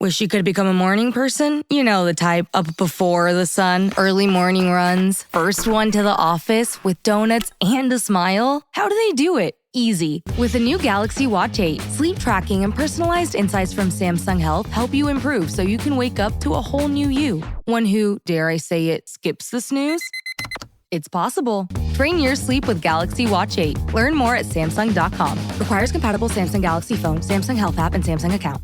Wish you could become a morning person? You know the type, up before the sun, early morning runs, first one to the office with donuts and a smile. How do they do it? Easy. With the new Galaxy Watch 8, sleep tracking and personalized insights from Samsung Health help you improve so you can wake up to a whole new you. One who, dare I say it, skips the snooze? It's possible. Train your sleep with Galaxy Watch 8. Learn more at Samsung.com. Requires compatible Samsung Galaxy phone, Samsung Health app, and Samsung account.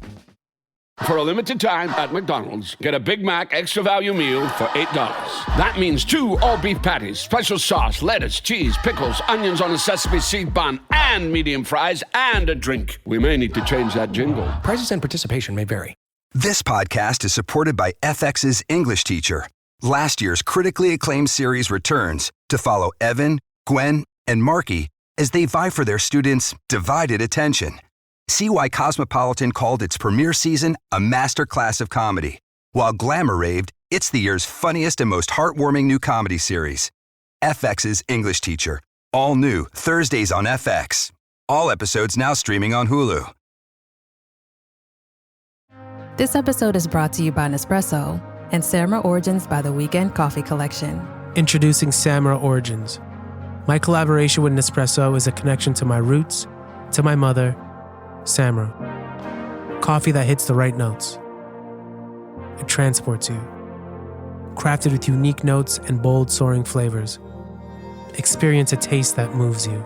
For a limited time at McDonald's, get a Big Mac extra value meal for $8. That means 2 all-beef patties, special sauce, lettuce, cheese, pickles, onions on a sesame seed bun, and medium fries, and a drink. We may need to change that jingle. Prices and participation may vary. This podcast is supported by FX's English Teacher. Last year's critically acclaimed series returns to follow Evan, Gwen, and Marky as they vie for their students' divided attention. See why Cosmopolitan called its premiere season a masterclass of comedy, while Glamour raved it's the year's funniest and most heartwarming new comedy series. FX's English Teacher, all new Thursdays on FX. All episodes now streaming on Hulu. This episode is brought to you by Nespresso and Samra Origins by the Weekend Coffee Collection. Introducing Samra Origins. My collaboration with Nespresso is a connection to my roots, to my mother, Samra. Coffee that hits the right notes. It transports you. Crafted with unique notes and bold soaring flavors. Experience a taste that moves you.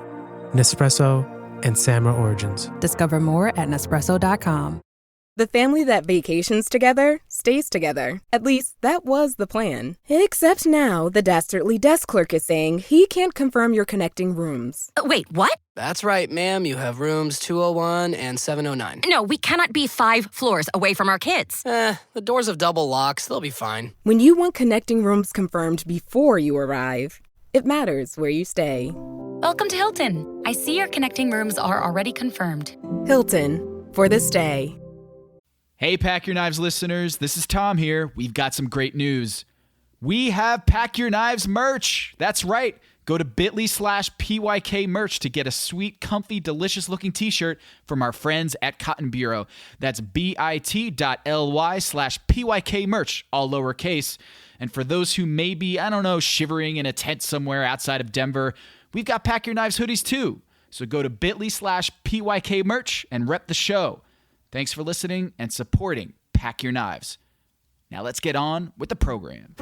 Nespresso and Samra Origins. Discover more at Nespresso.com. The family that vacations together stays together. At least, that was the plan. Except now, the Dastardly desk clerk is saying he can't confirm your connecting rooms. Wait, what? That's right, ma'am. You have rooms 201 and 709. No, we cannot be 5 floors away from our kids. The doors have double locks. They'll be fine. When you want connecting rooms confirmed before you arrive, it matters where you stay. Welcome to Hilton. I see your connecting rooms are already confirmed. Hilton, for the stay. Hey, Pack Your Knives listeners, this is Tom here. We've got some great news. We have Pack Your Knives merch. That's right. Go to bit.ly/PYK merch to get a sweet, comfy, delicious-looking t-shirt from our friends at Cotton Bureau. That's bit.ly/PYK merch, all lowercase. And for those who may be, shivering in a tent somewhere outside of Denver, we've got Pack Your Knives hoodies too. So go to bit.ly/PYK merch and rep the show. Thanks for listening and supporting Pack Your Knives. Now let's get on with the program.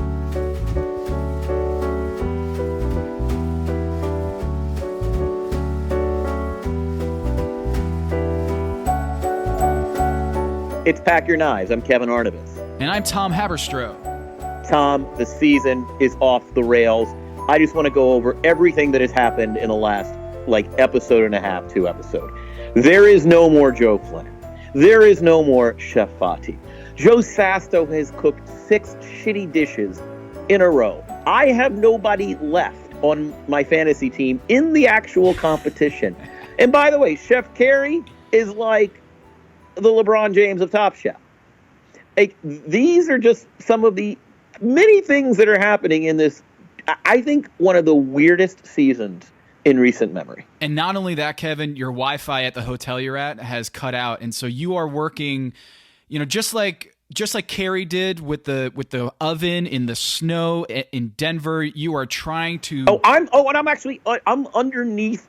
It's Pack Your Knives. I'm Kevin Arnabis. And I'm Tom Haberstroh. Tom, the season is off the rails. I just want to go over everything that has happened in the last, episode and a half, 2 episodes. There is no more Joe Flynn. There is no more Chef Fati. Joe Sasto has cooked 6 shitty dishes in a row. I have nobody left on my fantasy team in the actual competition. And by the way, Chef Carey is like the LeBron James of Top Chef. These are just some of the many things that are happening in this, I think, one of the weirdest seasons in recent memory. And not only that, Kevin, your Wi-Fi at the hotel you're at has cut out, and so you are working, just like Carrie did with the oven in the snow in Denver. You are trying to. I'm underneath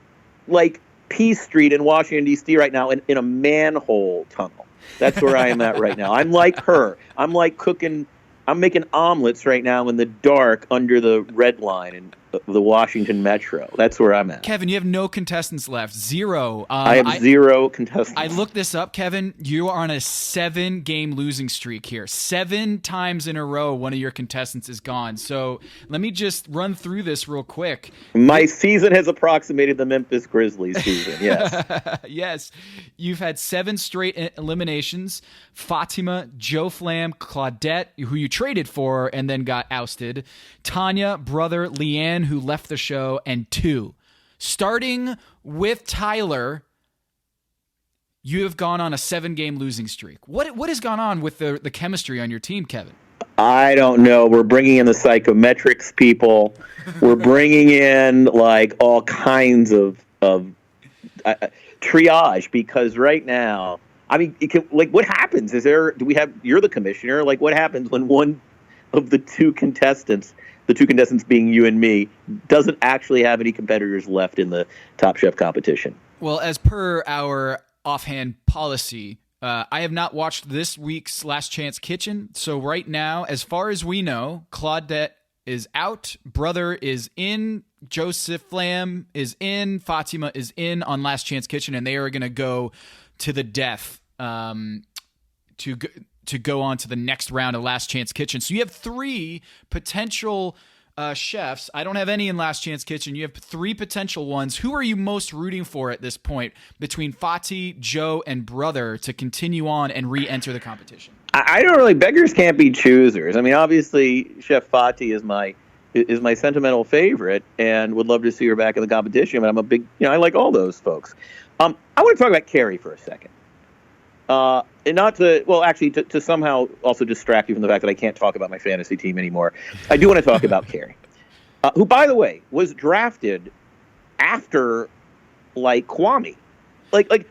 P Street in Washington D.C. right now in a manhole tunnel. That's where I am at right now. I'm like her. I'm making omelets right now in the dark under the red line in the Washington Metro. That's where I'm at. Kevin, you have no contestants left. 0. I have 0 contestants. I looked this up, Kevin. You are on a 7-game losing streak here. 7 times in a row, one of your contestants is gone. So let me just run through this real quick. My season has approximated the Memphis Grizzlies season, yes. Yes. You've had 7 straight eliminations. Fatima, Joe Flam, Claudette, who you traded for and then got ousted. Tanya, brother, Leanne, who left the show, and 2. Starting with Tyler, you have gone on a 7-game losing streak. What has gone on with the chemistry on your team, Kevin? I don't know. We're bringing in the psychometrics people. We're bringing in all kinds of triage, because right now I mean, what happens? Do we have, you're the commissioner, like what happens when one of the two contestants being you and me, doesn't actually have any competitors left in the Top Chef competition? Well, as per our offhand policy, I have not watched this week's Last Chance Kitchen. So right now, as far as we know, Claudette is out, Brother is in, Joseph Flam is in, Fatima is in on Last Chance Kitchen, and they are going to go to the death to go on to the next round of Last Chance Kitchen. So you have three potential chefs. I don't have any in Last Chance Kitchen. You have three potential ones. Who are you most rooting for at this point between Fati, Joe, and Brother to continue on and re-enter the competition? I don't really. Beggars can't be choosers. I mean, obviously, Chef Fati is my sentimental favorite, and would love to see her back in the competition. But I'm a big, I like all those folks. I want to talk about Carrie for a second. And not to, well, actually, to somehow also distract you from the fact that I can't talk about my fantasy team anymore. I do want to talk about Carrie, who, by the way, was drafted after, Kwame.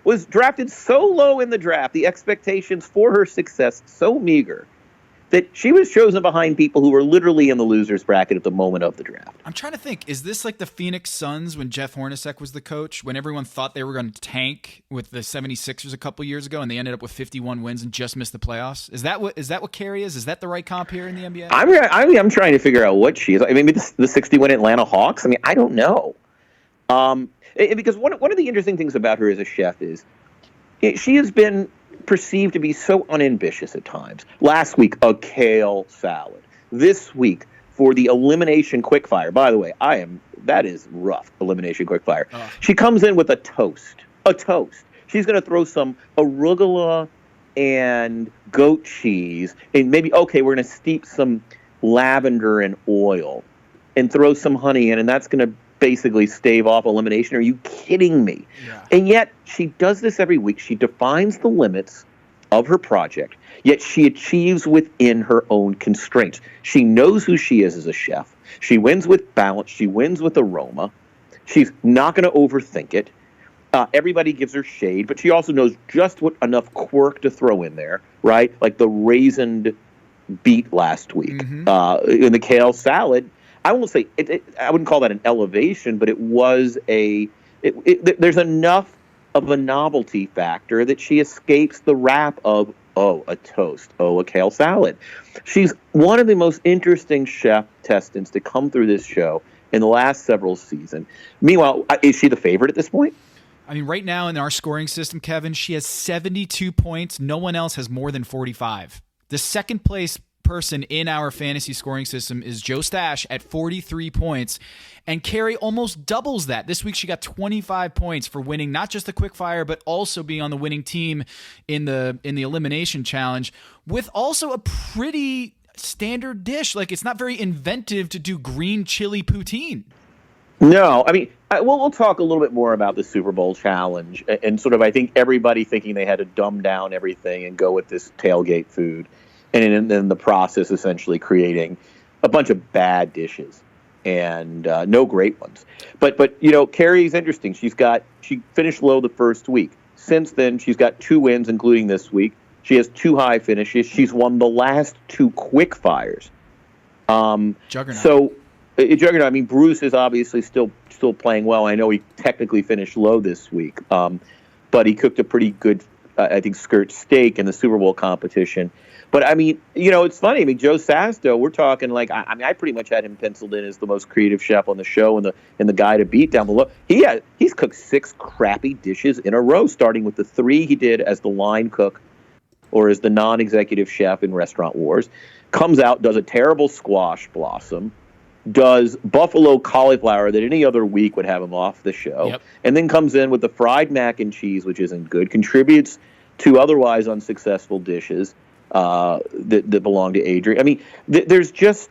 Was drafted so low in the draft, the expectations for her success so meager, that she was chosen behind people who were literally in the losers bracket at the moment of the draft. I'm trying to think. Is this like the Phoenix Suns when Jeff Hornacek was the coach, when everyone thought they were going to tank with the 76ers a couple years ago, and they ended up with 51 wins and just missed the playoffs? Is that what Carrie is? Is that the right comp here in the NBA? I'm trying to figure out what she is. I mean, maybe the 61 Atlanta Hawks. I mean, I don't know. Because one of the interesting things about her as a chef is she has been perceived to be so unambitious at times. Last week, a kale salad. This week, for the elimination quickfire. By the way, that is rough, elimination quickfire. She comes in with a toast. She's going to throw some arugula and goat cheese, and maybe, we're going to steep some lavender in oil and throw some honey in, and that's going to basically stave off elimination. Are you kidding me? Yeah. And yet she does this every week. She defines the limits of her project, yet she achieves within her own constraints. She knows who she is as a chef. She wins with balance. She wins with aroma. She's not going to overthink it. Everybody gives her shade, but she also knows just what enough quirk to throw in there, right? Like the raisined beet last week. In the kale salad, I won't say I wouldn't call that an elevation, but it was there's enough of a novelty factor that she escapes the rap of, a toast, a kale salad. She's one of the most interesting chef testants to come through this show in the last several seasons. Meanwhile, is she the favorite at this point? I mean, right now in our scoring system, Kevin, she has 72 points. No one else has more than 45. The second place person in our fantasy scoring system is Joe Stash at 43 points, and Carrie almost doubles that. This week she got 25 points for winning not just the quickfire, but also being on the winning team in the elimination challenge, with also a pretty standard dish. Like, it's not very inventive to do green chili poutine. No, I mean, we'll talk a little bit more about the Super Bowl challenge and sort of, I think, everybody thinking they had to dumb down everything and go with this tailgate food. And in the process, essentially creating a bunch of bad dishes and no great ones. But Carrie's interesting. She finished low the first week. Since then, she's got 2 wins, including this week. She has 2 high finishes. She's won the last 2 quick fires. Juggernaut. So, Juggernaut. I mean, Bruce is obviously still playing well. I know he technically finished low this week, but he cooked a pretty good, I think, skirt steak in the Super Bowl competition. But, I mean, it's funny. I mean, Joe Sasto, we're talking I pretty much had him penciled in as the most creative chef on the show and the guy to beat down below. He's cooked 6 crappy dishes in a row, starting with the 3 he did as the line cook or as the non-executive chef in Restaurant Wars. Comes out, does a terrible squash blossom, does buffalo cauliflower that any other week would have him off the show, and then comes in with the fried mac and cheese, which isn't good, contributes to otherwise unsuccessful dishes that belong to Adrian. I mean, there's just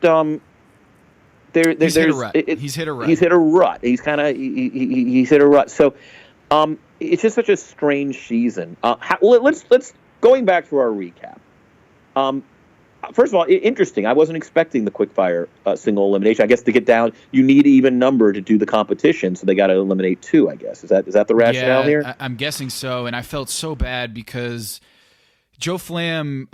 he's hit a rut. He's hit a rut. He's hit a rut. So it's just such a strange season. Let's going back to our recap. first of all, interesting. I wasn't expecting the quickfire single elimination. I guess to get down, you need an even number to do the competition, so they got to eliminate 2. I guess is that the rationale here? I'm guessing so. And I felt so bad because Joe Flam,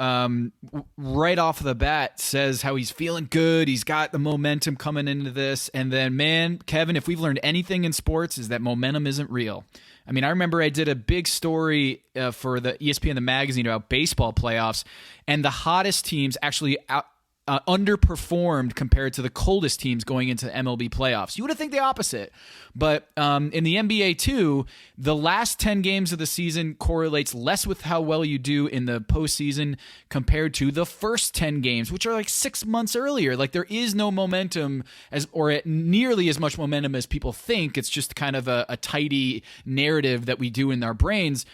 right off the bat, says how he's feeling good. He's got the momentum coming into this. And then, man, Kevin, if we've learned anything in sports, is that momentum isn't real. I mean, I remember I did a big story for the ESPN the magazine about baseball playoffs, and the hottest teams actually underperformed compared to the coldest teams going into the MLB playoffs. You would have think the opposite. But in the NBA too, the last 10 games of the season correlates less with how well you do in the postseason compared to the first 10 games, which are like 6 months earlier. Like there is no momentum or nearly as much momentum as people think. It's just kind of a tidy narrative that we do in our brains.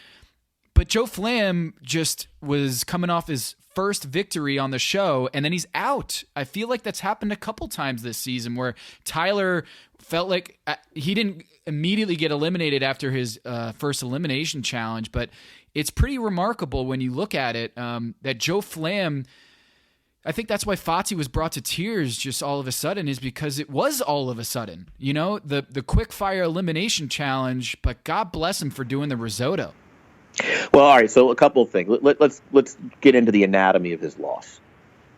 But Joe Flam just was coming off his first victory on the show, and then he's out. I feel like that's happened a couple times this season where Tyler felt like he didn't immediately get eliminated after his first elimination challenge, but it's pretty remarkable when you look at it that Joe Flam, I think that's why Fozzie was brought to tears just all of a sudden, is because it was all of a sudden, you know, the quick fire elimination challenge, but God bless him for doing the risotto. Well, all right. So a couple of things. Let's get into the anatomy of his loss.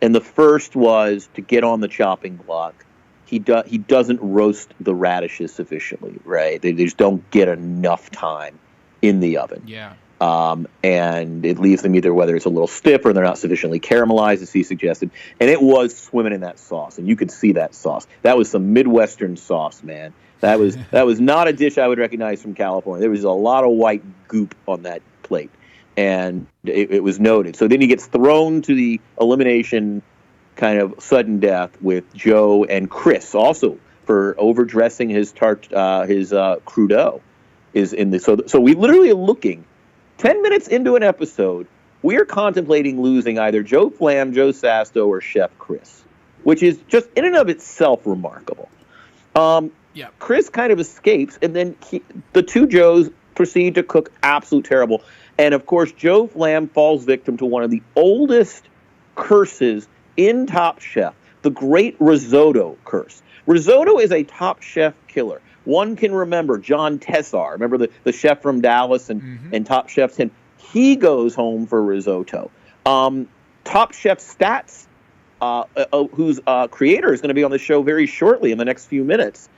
And the first was to get on the chopping block. He doesn't roast the radishes sufficiently, right? They just don't get enough time in the oven. Yeah. And it leaves them either whether it's a little stiff or they're not sufficiently caramelized, as he suggested. And it was swimming in that sauce, and you could see that sauce. That was some Midwestern sauce, man. That was not a dish I would recognize from California. There was a lot of white goop on that plate, and it was noted. So then he gets thrown to the elimination kind of sudden death with Joe and Chris, also for overdressing his crudo. Is in the so we literally are looking 10 minutes into an episode. We are contemplating losing either Joe Flam, Joe Sasto, or Chef Chris, which is just in and of itself remarkable. Yeah. Chris kind of escapes, and then the two Joes proceed to cook absolute terrible. And, of course, Joe Flam falls victim to one of the oldest curses in Top Chef, the great risotto curse. Risotto is a Top Chef killer. One can remember John Tessar, remember the chef from Dallas and Top Chef 10. He goes home for risotto. Top Chef Stats, whose creator is going to be on the show very shortly in the next few minutes,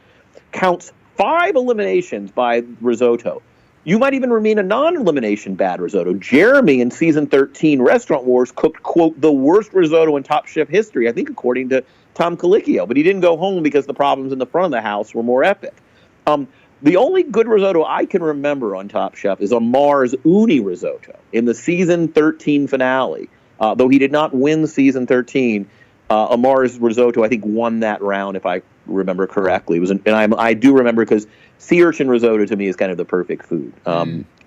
counts 5 eliminations by risotto. You might even remain a non-elimination bad risotto. Jeremy in season 13, Restaurant Wars, cooked, quote, the worst risotto in Top Chef history, I think according to Tom Colicchio. But he didn't go home because the problems in the front of the house were more epic. The only good risotto I can remember on Top Chef is Amar's uni risotto in the season 13 finale. Though he did not win season 13, Amar's risotto, I think, won that round, if I remember correctly. I do remember because sea urchin risotto to me is kind of the perfect food.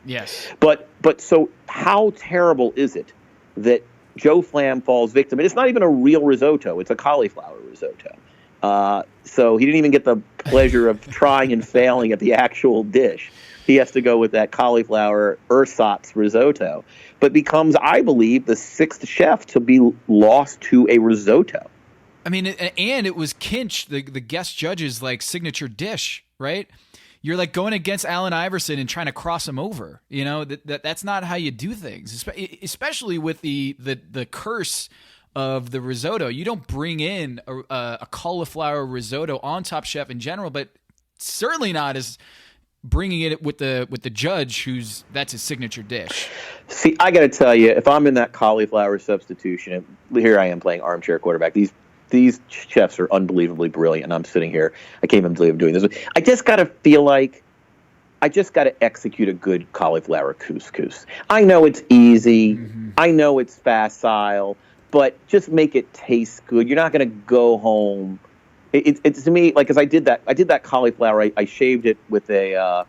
Yes. But so how terrible is it that Joe Flam falls victim? And it's not even a real risotto; it's a cauliflower risotto. So he didn't even get the pleasure of trying and failing at the actual dish. He has to go with that cauliflower ersatz risotto, but becomes, I believe, the 6th chef to be lost to a risotto. I mean, and it was Kinch, the guest judge's like signature dish, right? You're like going against Allen Iverson and trying to cross him over. You know, that's not how you do things, especially with the curse of the risotto. You don't bring in a cauliflower risotto on Top Chef in general, but certainly not as bringing it with the judge that's his signature dish. See, I got to tell you, if I'm in that cauliflower substitution, here I am playing armchair quarterback. These chefs are unbelievably brilliant, and I'm sitting here. I can't even believe I'm doing this. I just got to feel like I just got to execute a good cauliflower couscous. I know it's easy. I know it's facile, but just make it taste good. You're not going to go home. It's to me, like, because I did that cauliflower. I shaved it with a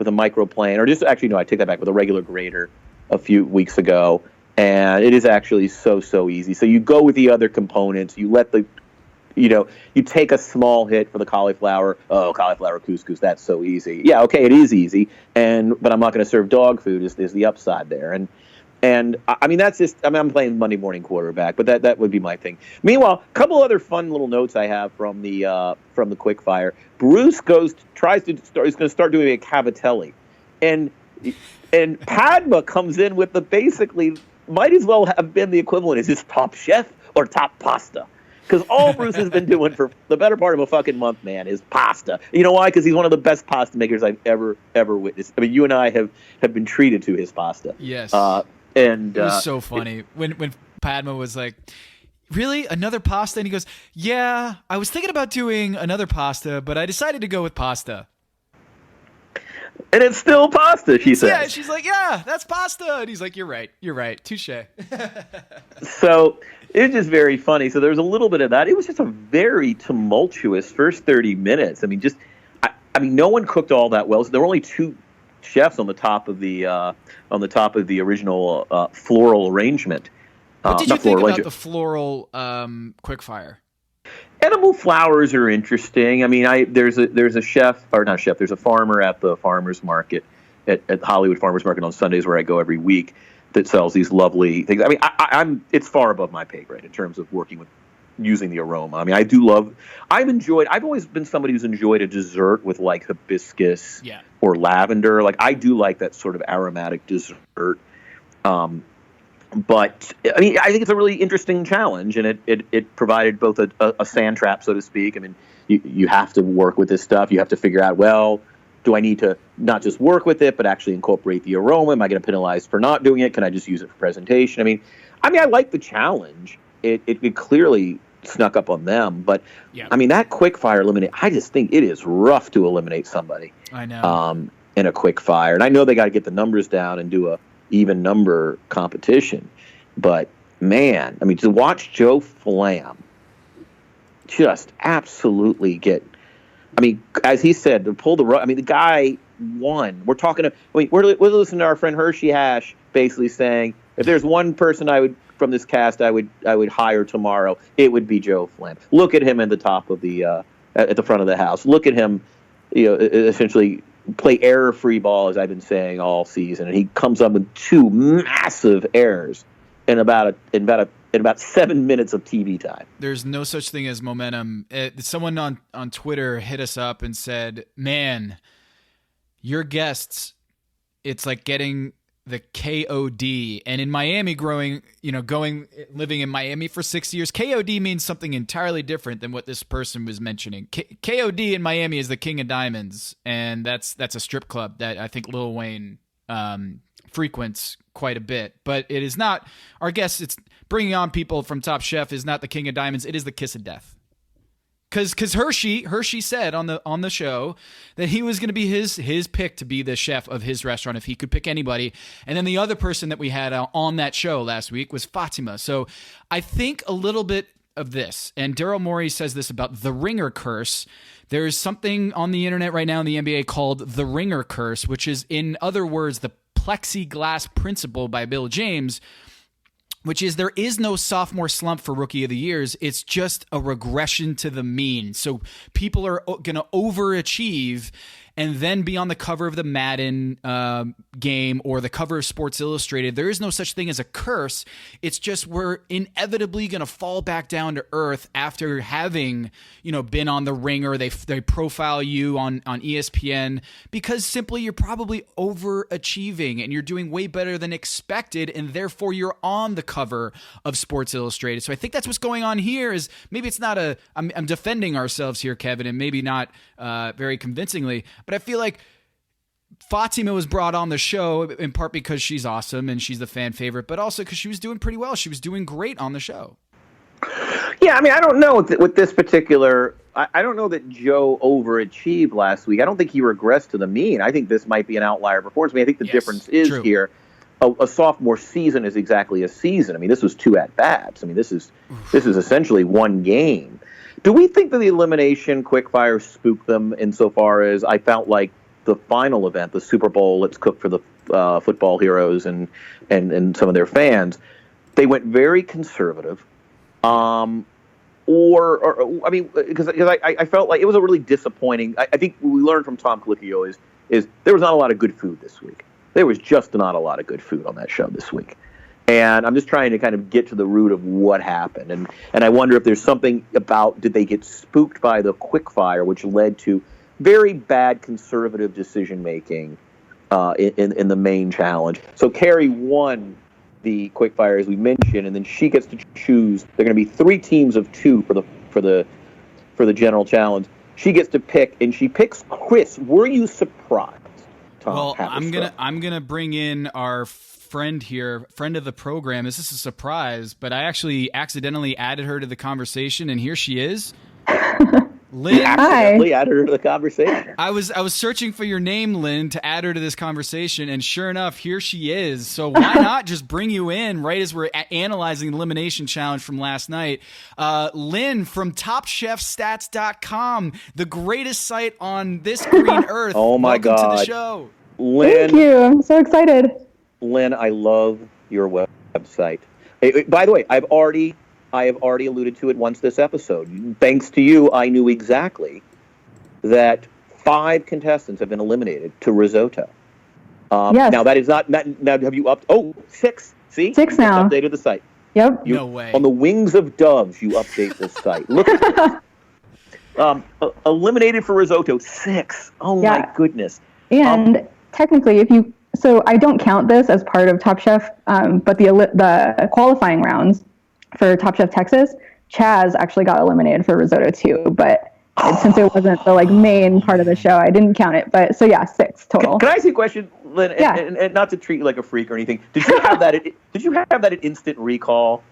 microplane, or just actually no, I take that back, with a regular grater a few weeks ago, and it is actually so easy. So you go with the other components. You let you take a small hit for the cauliflower. Oh, cauliflower couscous, that's so easy. Yeah, okay, it is easy, but I'm not going to serve dog food. Is the upside there, and And I mean, that's just, I mean, I'm playing Monday morning quarterback, but that would be my thing. Meanwhile, a couple other fun little notes I have from the quick fire. Bruce is going to start doing a Cavatelli, and Padma comes in with the basically might as well have been the equivalent. Is this Top Chef or Top Pasta? Because all Bruce has been doing for the better part of a fucking month, man, is pasta. You know why? Because he's one of the best pasta makers I've ever witnessed. I mean, you and I have been treated to his pasta. Yes. And it was so funny when Padma was like, "Really, another pasta?" And he goes, "Yeah, I was thinking about doing another pasta, but I decided to go with pasta." And it's still pasta, she says. Yeah, she's like, "Yeah, that's pasta." And he's like, "You're right, touche." So it's just very funny. So there's a little bit of that. It was just a very tumultuous first 30 minutes. I mean, I mean, no one cooked all that well. So there were only two chefs on the top of the original floral arrangement. What did you think about the floral quickfire? Edible flowers are interesting. I mean, there's a chef, or not chef. There's a farmer at the farmers market at Hollywood Farmers Market on Sundays where I go every week that sells these lovely things. I mean, it's far above my pay grade in terms of working with using the aroma. I mean, I've always been somebody who's enjoyed a dessert with like hibiscus or lavender. Like I do like that sort of aromatic dessert. But I mean, I think it's a really interesting challenge, and it provided both a sand trap, so to speak. I mean, you have to work with this stuff. You have to figure out, well, do I need to not just work with it, but actually incorporate the aroma? Am I going to penalize for not doing it? Can I just use it for presentation? I mean, I like the challenge. It clearly snuck up on them, but I mean, that quick fire eliminate. I just think it is rough to eliminate somebody. I know. In a quick fire, and I know they got to get the numbers down and do a even number competition, but man, I mean, to watch Joe Flam just absolutely get, I mean, as he said, to pull the rug. I mean, the guy won. We're listening to our friend Hershey Hash basically saying, if there's one person from this cast I would hire tomorrow, it would be Joe Flam. Look at him at the top of at the front of the house. Look at him, essentially play error-free ball, as I've been saying all season, and he comes up with two massive errors in about 7 minutes of TV time. There's no such thing as momentum. Someone on Twitter hit us up and said, "Man, your guests, it's like getting the KOD." And in Miami, living in Miami for 6 years, KOD means something entirely different than what this person was mentioning. KOD in Miami is the King of Diamonds, and that's a strip club that I think Lil Wayne frequents quite a bit. But it is not our guests. It's bringing on people from Top Chef is not the King of Diamonds. It is the kiss of death. Because Hershey said on the show that he was going to be his pick to be the chef of his restaurant if he could pick anybody. And then the other person that we had on that show last week was Fatima. So I think a little bit of this, and Daryl Morey says this about the ringer curse. There's something on the internet right now in the NBA called the ringer curse, which is, in other words, the plexiglass principle by Bill James, which is there is no sophomore slump for Rookie of the Years. It's just a regression to the mean. So people are going to overachieve and then be on the cover of the Madden game or the cover of Sports Illustrated. There is no such thing as a curse. It's just we're inevitably going to fall back down to earth after having, been on the Ringer. They profile you on ESPN because simply you're probably overachieving and you're doing way better than expected, and therefore you're on the cover of Sports Illustrated. So I think that's what's going on here. Is maybe it's not I'm defending ourselves here, Kevin, and maybe not very convincingly. But I feel like Fatima was brought on the show in part because she's awesome and she's the fan favorite, but also because she was doing pretty well. She was doing great on the show. Yeah, I mean, I don't know with this particular. I don't know that Joe overachieved last week. I don't think he regressed to the mean. I think this might be an outlier performance. I mean, I think the difference is true. Here. A sophomore season is exactly a season. I mean, this was 2 at-bats. I mean, this is essentially one game. Do we think that the elimination quickfire spooked them insofar as I felt like the final event, the Super Bowl, let's cook for the football heroes and some of their fans, they went very conservative. I mean, because I felt like it was a really disappointing. I think what we learned from Tom Colicchio is there was not a lot of good food this week. There was just not a lot of good food on that show this week. And I'm just trying to kind of get to the root of what happened. And I wonder if there's something about, did they get spooked by the quickfire, which led to very bad conservative decision-making in the main challenge. So Carrie won the quickfire, as we mentioned, and then she gets to choose. There are going to be 3 teams of 2 for the general challenge. She gets to pick, and she picks Chris. Were you surprised, Tom? Well, I'm gonna bring in our friend here, friend of the program. This is a surprise, but I actually accidentally added her to the conversation, and here she is. Lynn, accidentally added her to the conversation. I was searching for your name, Lynn, to add her to this conversation, and sure enough, here she is. So why not just bring you in right as we're analyzing the elimination challenge from last night? Lynn from TopChefStats.com, the greatest site on this green earth. Oh my God! God! Welcome to the show, Lynn. Thank you. I'm so excited. Lynn, I love your website. By the way, I have already alluded to it once this episode. Thanks to you, I knew exactly that 5 contestants have been eliminated to Risotto. Yes. Now, that is not... Now, have you upped... Oh, 6. See? 6 now. Updated the site. Yep. No way. On the wings of doves, you update this site. Look at this. Eliminated for Risotto, 6. Oh, my goodness. And technically, so I don't count this as part of Top Chef, but the qualifying rounds for Top Chef Texas, Chaz actually got eliminated for Risotto too, but since it wasn't the main part of the show, I didn't count it. But so yeah, 6 total. Can I ask you a question, Lynn? Yeah. And not to treat you like a freak or anything. Did you have that? Did you have that at instant recall?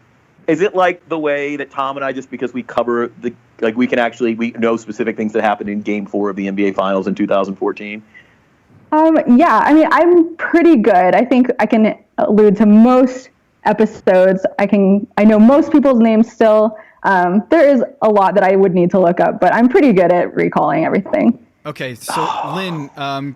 Is it like the way that Tom and I, just because we cover we know specific things that happened in Game 4 of the NBA Finals in 2014? Yeah, I mean, I'm pretty good. I think I can allude to most episodes. I know most people's names still. There is a lot that I would need to look up, but I'm pretty good at recalling everything. Okay, so Lynn,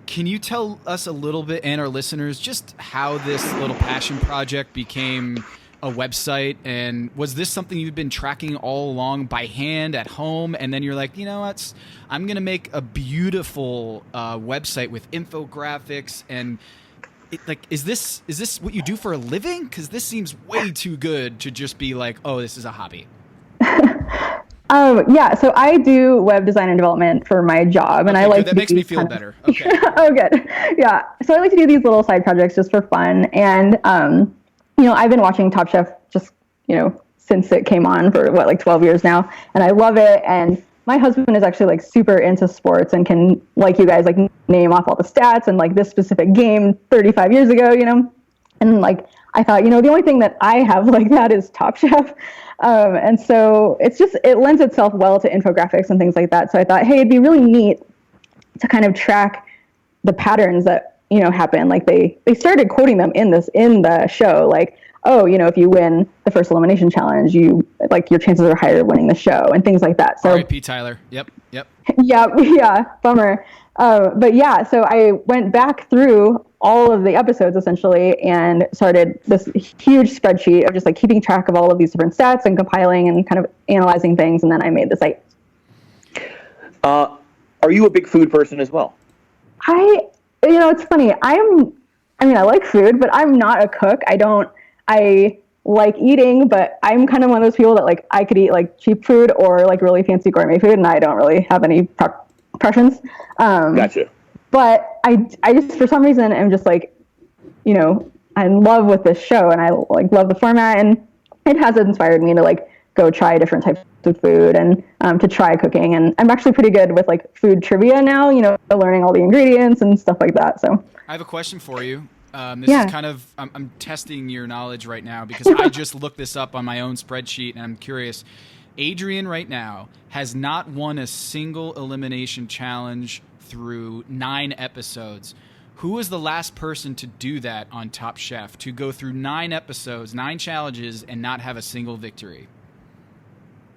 can you tell us a little bit, and our listeners, just how this little passion project became a website? And was this something you've been tracking all along by hand at home, and then you're like, you know what, I'm going to make a beautiful website with infographics and is this what you do for a living? Because this seems way too good to just be like, oh, this is a hobby. Yeah, so I do web design and development for my job, and I like that makes me feel better. Okay. Oh, good. Yeah, so I like to do these little side projects just for fun, and I've been watching Top Chef just since it came on for 12 years now, and I love it. And my husband is actually super into sports and can, like you guys, name off all the stats and this specific game 35 years ago, and I thought, the only thing that I have like that is Top Chef. And so it lends itself well to infographics and things like that. So I thought, hey, it'd be really neat to kind of track the patterns that, happen. They started quoting them in the show, if you win the first elimination challenge, your chances are higher of winning the show and things like that. So R.I.P. Tyler. Yep. Yeah, bummer. But yeah, so I went back through all of the episodes essentially and started this huge spreadsheet of just keeping track of all of these different stats and compiling and kind of analyzing things. And then I made the site. Are you a big food person as well? It's funny. I like food, but I'm not a cook. I like eating, but I'm kind of one of those people that I could eat cheap food or really fancy gourmet food, and I don't really have any preference. Gotcha. But I just, for some reason, am just I'm in love with this show, and I love the format, and it has inspired me to go try different types of food and to try cooking. And I'm actually pretty good with food trivia now, learning all the ingredients and stuff like that. So I have a question for you. This is kind of, I'm testing your knowledge right now because I just looked this up on my own spreadsheet, and I'm curious. Adrian right now has not won a single elimination challenge through 9 episodes. Who was the last person to do that on Top Chef, to go through 9 episodes, 9 challenges, and not have a single victory?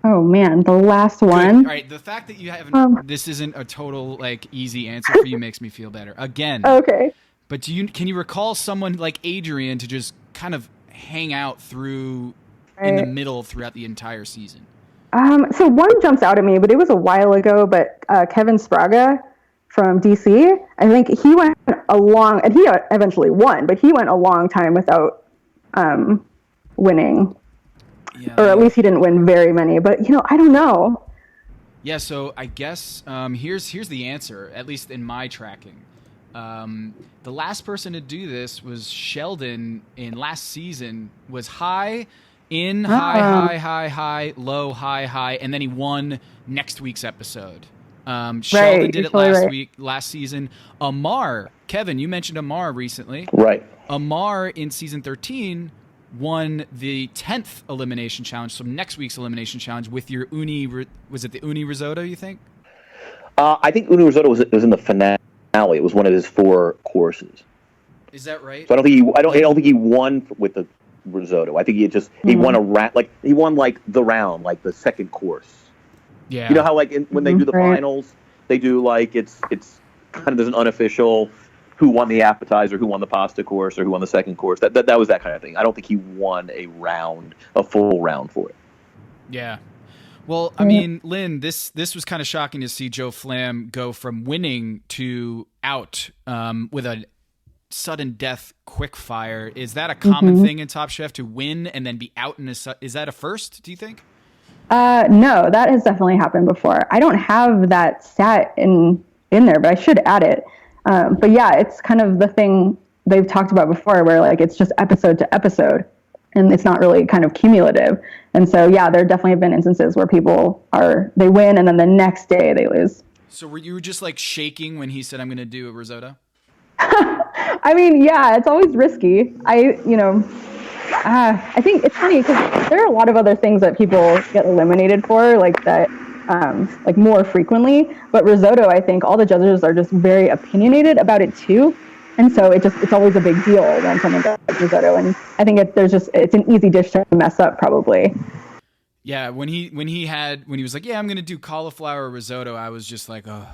Oh man, the last one. All right, the fact that you haven't, this isn't a total easy answer for you makes me feel better. Again. Okay. But can you recall someone like Adrian to just kind of hang out through in the middle throughout the entire season? So one jumps out at me, but it was a while ago. But Kevin Spraga from DC, I think he went and he eventually won, but he went a long time without winning. Yeah, or at least he didn't win very many. But I don't know. Yeah, so I guess here's the answer, at least in my tracking. The last person to do this was Sheldon in last season. Was high, high, low, high, and then he won next week's episode. Sheldon did it last season. Amar, Kevin, you mentioned Amar recently. Right. Amar in season 13 won the 10th elimination challenge, so next week's elimination challenge with your was it the uni risotto, you think? I think uni risotto was in the finale. It was one of his 4 courses. Is that right? So I don't think he won with the risotto. I think he won a he won the round, like the second course. Yeah. You know how when they do the finals, they do it's kind of there's an unofficial who won the appetizer, who won the pasta course, or who won the second course. That was that kind of thing. I don't think he won a full round for it. Yeah. Well, I mean, Lynn, this was kind of shocking to see Joe Flam go from winning to out with a sudden death quick fire. Is that a common thing in Top Chef to win and then be out is that a first, do you think? No, that has definitely happened before. I don't have that stat in there, but I should add it. But yeah, it's kind of the thing they've talked about before where it's just episode to episode and it's not really kind of cumulative. And so, yeah, there definitely have been instances where they win and then the next day they lose. So were you just shaking when he said, I'm going to do a risotto? I mean, yeah, it's always risky. I think it's funny because there are a lot of other things that people get eliminated for, more frequently. But risotto, I think all the judges are just very opinionated about it too, and so it's always a big deal when someone does risotto. And I think it's an easy dish to mess up, probably. Yeah, when he was like, yeah, I'm gonna do cauliflower risotto, I was just like, oh.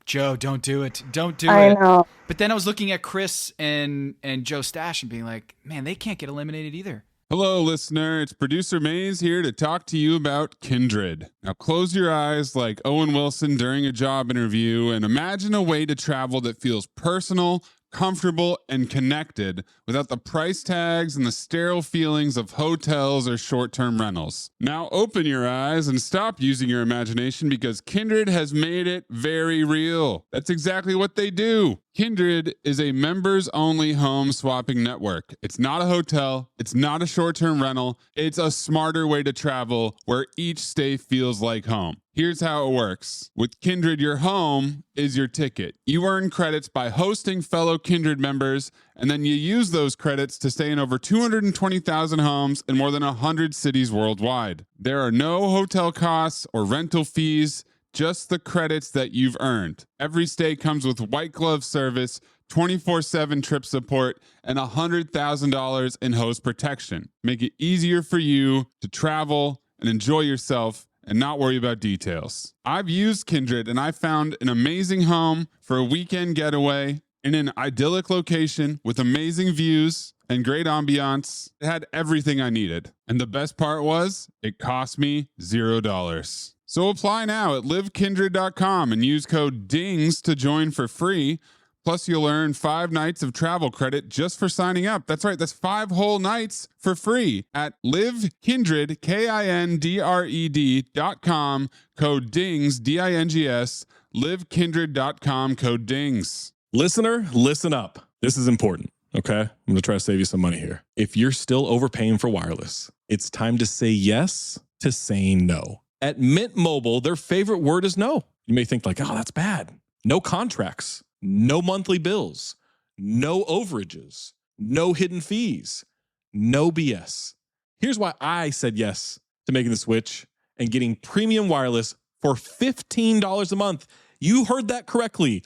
Joe, don't do it. Don't do it. I know. But then I was looking at Chris and Joe Stash and being like, man, they can't get eliminated either. Hello, listener. It's producer Maze here to talk to you about Kindred. Now close your eyes like Owen Wilson during a job interview and imagine a way to travel that feels personal, comfortable, and connected without the price tags and the sterile feelings of hotels or short-term rentals. Now open your eyes and stop using your imagination because Kindred has made it very real. That's exactly what they do. Kindred is a members-only home swapping network. It's not a hotel. It's not a short-term rental. It's a smarter way to travel where each stay feels like home. Here's how it works. With Kindred, your home is your ticket. You earn credits by hosting fellow Kindred members, and then you use those credits to stay in over 220,000 homes in more than 100 cities worldwide. There are no hotel costs or rental fees, just the credits that you've earned. Every stay comes with white glove service, 24/7 trip support, and $100,000 in host protection. Make it easier for you to travel and enjoy yourself and not worry about details. I've used Kindred and I found an amazing home for a weekend getaway in an idyllic location with amazing views and great ambiance. It had everything I needed. And the best part was, it cost me $0. So apply now at livekindred.com and use code DINGS to join for free. Plus, you'll earn 5 nights of travel credit just for signing up. That's right, that's 5 whole nights for free at livekindred, KINDRED.com, code DINGS, DINGS, livekindred.com, code DINGS. Listener, listen up. This is important, okay? I'm going to try to save you some money here. If you're still overpaying for wireless, it's time to say yes to saying no. At Mint Mobile, their favorite word is no. You may think oh, that's bad. No contracts. No monthly bills, no overages, no hidden fees, no BS. Here's why I said yes to making the switch and getting premium wireless for $15 a month. You heard that correctly.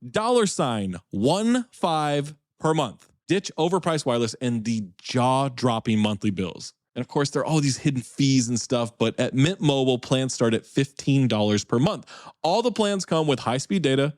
$15 per month. Ditch overpriced wireless and the jaw-dropping monthly bills. And of course, there are all these hidden fees and stuff, but at Mint Mobile, plans start at $15 per month. All the plans come with high-speed data,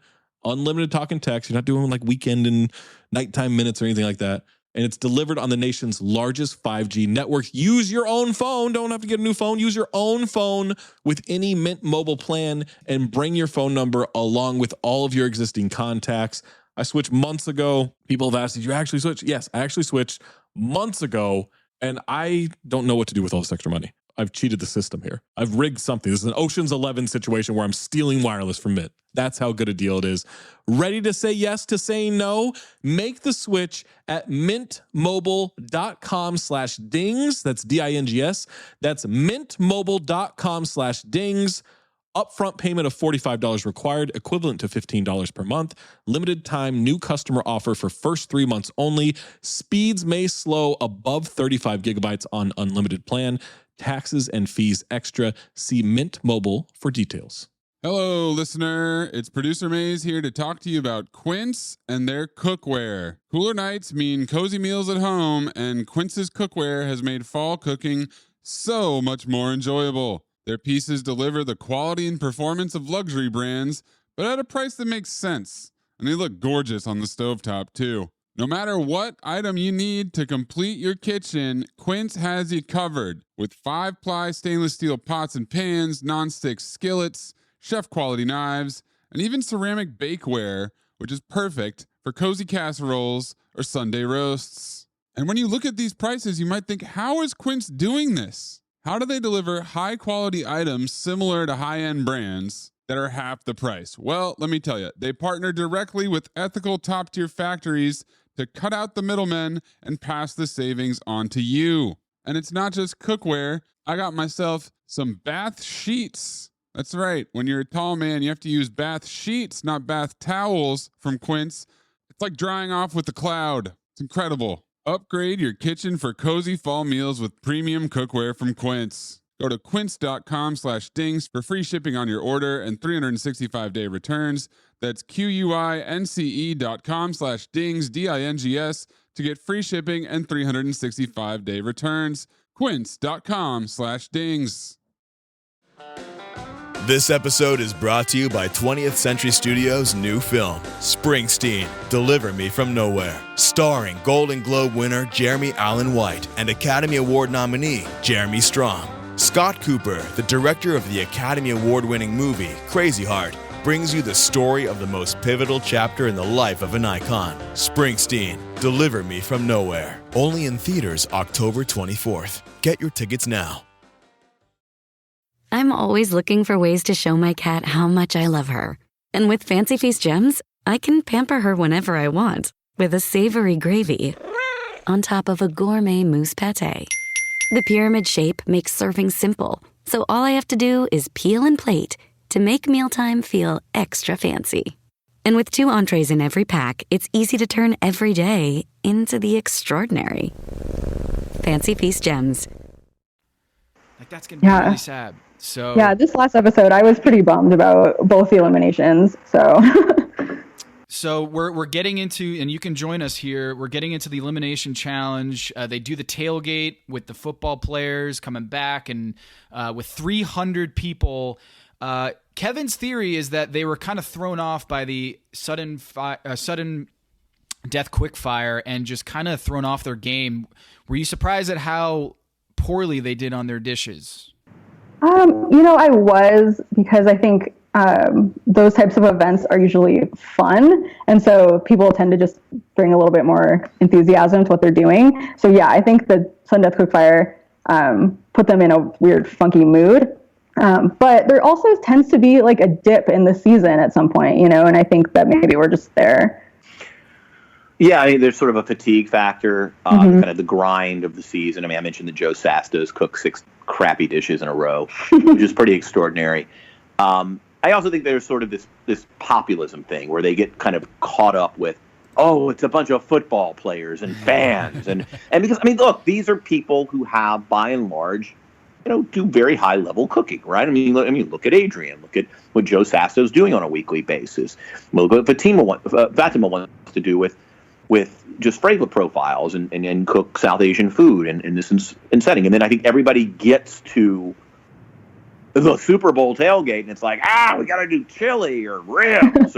unlimited talk and text. You're not doing weekend and nighttime minutes or anything like that. And it's delivered on the nation's largest 5G network. Use your own phone. Don't have to get a new phone. Use your own phone with any Mint Mobile plan and bring your phone number along with all of your existing contacts. I switched months ago. People have asked, did you actually switch? Yes, I actually switched months ago. And I don't know what to do with all this extra money. I've cheated the system here. I've rigged something. This is an Ocean's 11 situation where I'm stealing wireless from Mint. That's how good a deal it is. Ready to say yes to saying no? Make the switch at mintmobile.com/dings. That's D-I-N-G-S. That's mintmobile.com/dings. Upfront payment of $45 required, equivalent to $15 per month. Limited time new customer offer for first 3 months only. Speeds may slow above 35 gigabytes on unlimited plan. Taxes and fees extra. See Mint Mobile for details. Hello, listener. It's producer Maze here to talk to you about Quince and their cookware. Cooler nights mean cozy meals at home, and Quince's cookware has made fall cooking so much more enjoyable. Their pieces deliver the quality and performance of luxury brands, but at a price that makes sense. And they look gorgeous on the stovetop, too. No matter what item you need to complete your kitchen, Quince has you covered. With 5-ply stainless steel pots and pans, nonstick skillets, chef-quality knives, and even ceramic bakeware, which is perfect for cozy casseroles or Sunday roasts. And when you look at these prices, you might think, how is Quince doing this? How do they deliver high-quality items similar to high-end brands that are half the price? Well, let me tell you, they partner directly with ethical top-tier factories to cut out the middlemen and pass the savings on to you. And it's not just cookware. I got myself some bath sheets. That's right. When you're a tall man, you have to use bath sheets, not bath towels from Quince. It's like drying off with the cloud. It's incredible. Upgrade your kitchen for cozy fall meals with premium cookware from Quince. Go to quince.com/dings for free shipping on your order and 365-day returns. That's QUINCE.com/dings, D-I-N-G-S, to get free shipping and 365-day returns. Quince.com/dings. This episode is brought to you by 20th Century Studios' new film, Springsteen, Deliver Me From Nowhere, starring Golden Globe winner Jeremy Allen White and Academy Award nominee Jeremy Strong. Scott Cooper, the director of the Academy Award-winning movie Crazy Heart, brings you the story of the most pivotal chapter in the life of an icon. Springsteen, Deliver Me From Nowhere. Only in theaters October 24th. Get your tickets now. I'm always looking for ways to show my cat how much I love her. And with Fancy Feast gems, I can pamper her whenever I want with a savory gravy on top of a gourmet mousse pâté. The pyramid shape makes serving simple, so all I have to do is peel and plate to make mealtime feel extra fancy. And with 2 entrees in every pack, it's easy to turn every day into the extraordinary. Fancy Feast gems. Like, that's going to be really sad. So yeah, this last episode, I was pretty bummed about both the eliminations. So we're getting into, and you can join us here. We're getting into the elimination challenge. They do the tailgate with the football players coming back, and with 300 people. Kevin's theory is that they were kind of thrown off by the sudden death quickfire and just kind of thrown off their game. Were you surprised at how poorly they did on their dishes? I was, because I think those types of events are usually fun. And so people tend to just bring a little bit more enthusiasm to what they're doing. So yeah, I think the Sudden Death Quickfire put them in a weird, funky mood. But there also tends to be like a dip in the season at some point, and I think that maybe we're just there. Yeah, I mean, there's sort of a fatigue factor, kind of the grind of the season. I mean, I mentioned that Joe Sastos cooked 6 crappy dishes in a row, which is pretty extraordinary. I also think there's sort of this populism thing where they get kind of caught up with, oh, it's a bunch of football players and fans. and because, I mean, look, these are people who have, by and large, do very high level cooking, right? I mean, look at Adrian, look at what Joe Sasto's doing on a weekly basis. Look at what Fatima wants to do with just flavor profiles and cook South Asian food in this setting. And then I think everybody gets to the Super Bowl tailgate and it's like, we got to do chili or ribs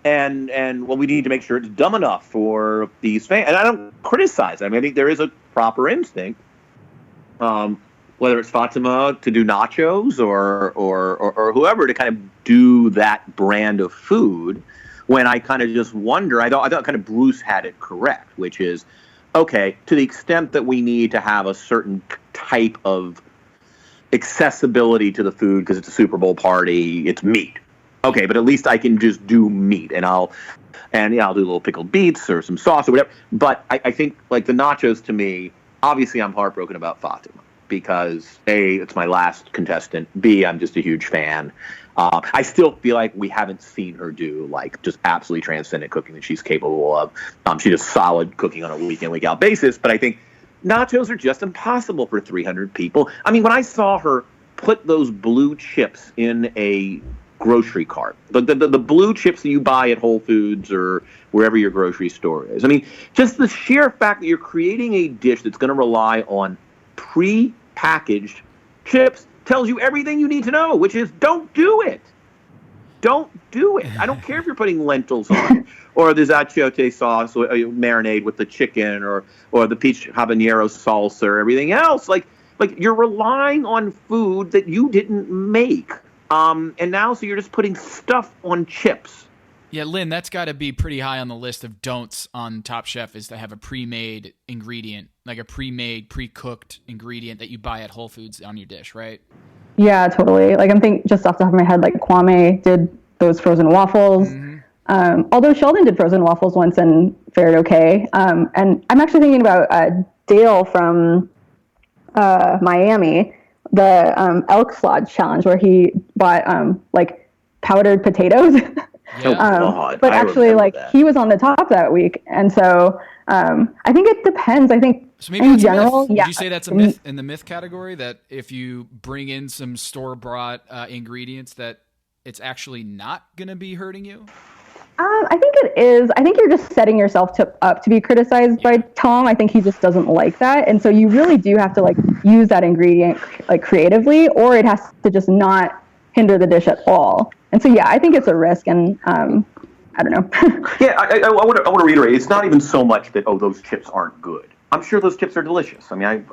and well, we need to make sure it's dumb enough for these fans. And I don't criticize it. I mean, I think there is a proper instinct, whether it's Fatima to do nachos or whoever to kind of do that brand of food. When I kind of just wonder, I thought kind of Bruce had it correct, which is okay, to the extent that we need to have a certain type of accessibility to the food because it's a Super Bowl party, it's meat. Okay, but at least I can just do meat, and I'll do a little pickled beets or some sauce or whatever. But I think like the nachos, to me, obviously I'm heartbroken about Fatima because A, it's my last contestant. B, I'm just a huge fan. I still feel like we haven't seen her do like just absolutely transcendent cooking that she's capable of. She does solid cooking on a week in, week out basis, but I think nachos are just impossible for 300 people. I mean, when I saw her put those blue chips in a grocery cart, the blue chips that you buy at Whole Foods or wherever your grocery store is. I mean, just the sheer fact that you're creating a dish that's going to rely on pre-packaged chips tells you everything you need to know, which is don't do it. Don't do it. I don't care if you're putting lentils on or the achiote sauce or marinade with the chicken or the peach habanero salsa or everything else. Like you're relying on food that you didn't make. And now so you're just putting stuff on chips. Yeah, Lynn, that's got to be pretty high on the list of don'ts on Top Chef, is to have a pre-made ingredient, like a pre-made, pre-cooked ingredient that you buy at Whole Foods on your dish, right? Yeah, totally. Like I'm thinking just off the top of my head, like Kwame did those frozen waffles. Although Sheldon did frozen waffles once and fared okay. And I'm actually thinking about Dale from Miami, the elk slodge challenge, where he bought like powdered potatoes. But actually, like he was on the top that week, and so I think it depends. I think so maybe in general, Would you say that's a myth in the myth category, that if you bring in some store-bought ingredients, that it's actually not going to be hurting you? I think it is. I think you're just setting yourself up to be criticized by Tom. I think he just doesn't like that, and so you really do have to like use that ingredient like creatively, or it has to just not hinder the dish at all. And so, yeah, I think it's a risk, and I don't know. Yeah, I want to reiterate. It's not even so much that those chips aren't good. I'm sure those chips are delicious. I mean,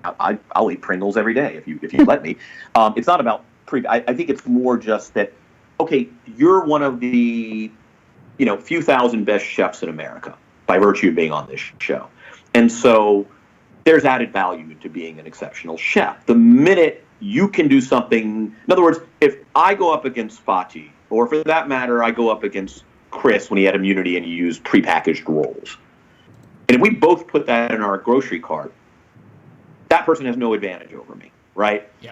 I'll eat Pringles every day if you let me. It's not about I think it's more just that. Okay, you're one of the few thousand best chefs in America by virtue of being on this show, and so there's added value to being an exceptional chef. The minute you can do something, in other words, if I go up against Fati, or for that matter, I go up against Chris when he had immunity and he used prepackaged rolls, and if we both put that in our grocery cart, that person has no advantage over me, right? Yeah.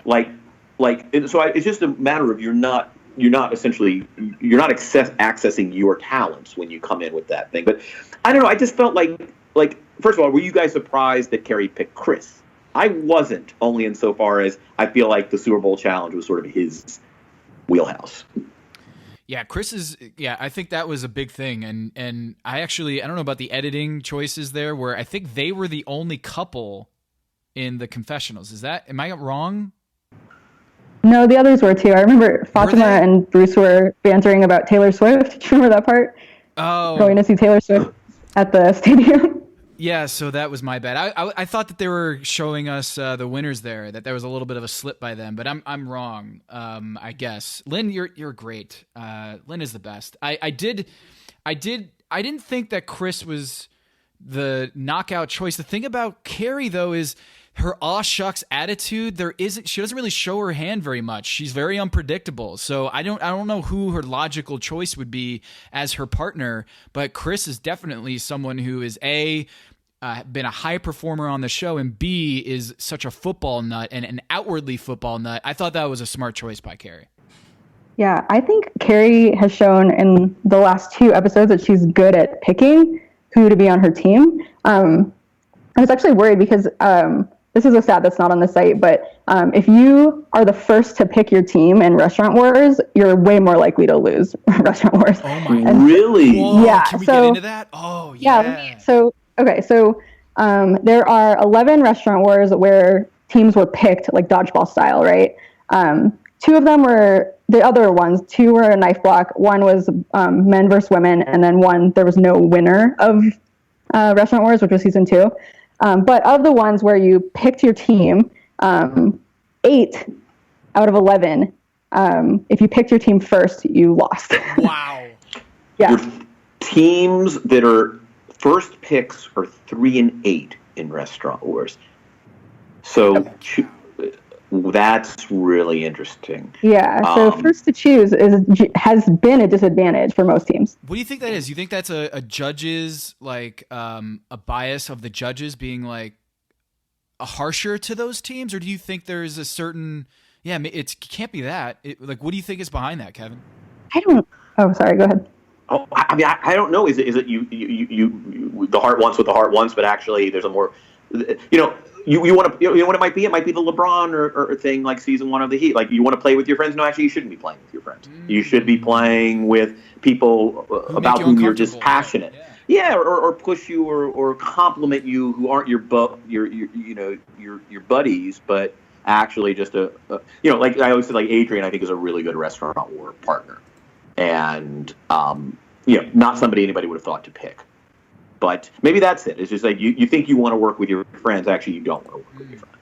So it's just a matter of you're not accessing your talents when you come in with that thing. But I don't know. I just felt like first of all, were you guys surprised that Kerry picked Chris? I wasn't, only insofar as I feel like the Super Bowl challenge was sort of his wheelhouse. Yeah, I think that was a big thing. And I don't know about the editing choices there, where I think they were the only couple in the confessionals. Am I wrong? No, the others were too. I remember Fatima and Bruce were bantering about Taylor Swift. Do you remember that part? Oh. Going to see Taylor Swift at the stadium. Yeah, so that was my bad. I thought that they were showing us the winners there, that there was a little bit of a slip by them, but I'm wrong. I guess. Lynn, you're great. Lynn is the best. I didn't think that Chris was the knockout choice. The thing about Carrie though is her aw shucks attitude. She doesn't really show her hand very much. She's very unpredictable. So I don't know who her logical choice would be as her partner, but Chris is definitely someone who is been a high performer on the show, and B, is such a football nut and an outwardly football nut. I thought that was a smart choice by Carrie. Yeah, I think Carrie has shown in the last 2 episodes that she's good at picking who to be on her team. I was actually worried because this is a stat that's not on the site, but if you are the first to pick your team in Restaurant Wars, you're way more likely to lose Restaurant Wars. Oh my God. Really? Whoa, yeah. Can we get into that? Oh, yeah. So there are 11 Restaurant Wars where teams were picked like dodgeball style, right? 2 of them were the other ones. 2 were a knife block. 1 was men versus women, and then 1 there was no winner of Restaurant Wars, which was season 2. But of the ones where you picked your team, 8 out of 11, if you picked your team first, you lost. Wow. Yeah. Teams that are first picks are 3 and 8 in Restaurant Wars. So that's really interesting. Yeah. So first to choose has been a disadvantage for most teams. What do you think that is? You think that's a judge's like a bias of the judges being like a harsher to those teams, or do you think there's a certain it can't be that. Like, what do you think is behind that, Kevin? I don't. Oh, sorry. Go ahead. Oh, I mean, I don't know. Is it you the heart wants what the heart wants, but actually there's a more, you want to, what it might be? It might be the LeBron or thing like season 1 of the Heat. Like, you want to play with your friends? No, actually, you shouldn't be playing with your friends. You should be playing with people about whom you're just passionate. Yeah, or push you or compliment you who aren't your buddies, but actually just like I always say, like Adrian, I think is a really good restaurant war partner, and not somebody anybody would have thought to pick. But maybe that's it. It's just like you think you want to work with your friends. Actually, you don't want to work with your friends.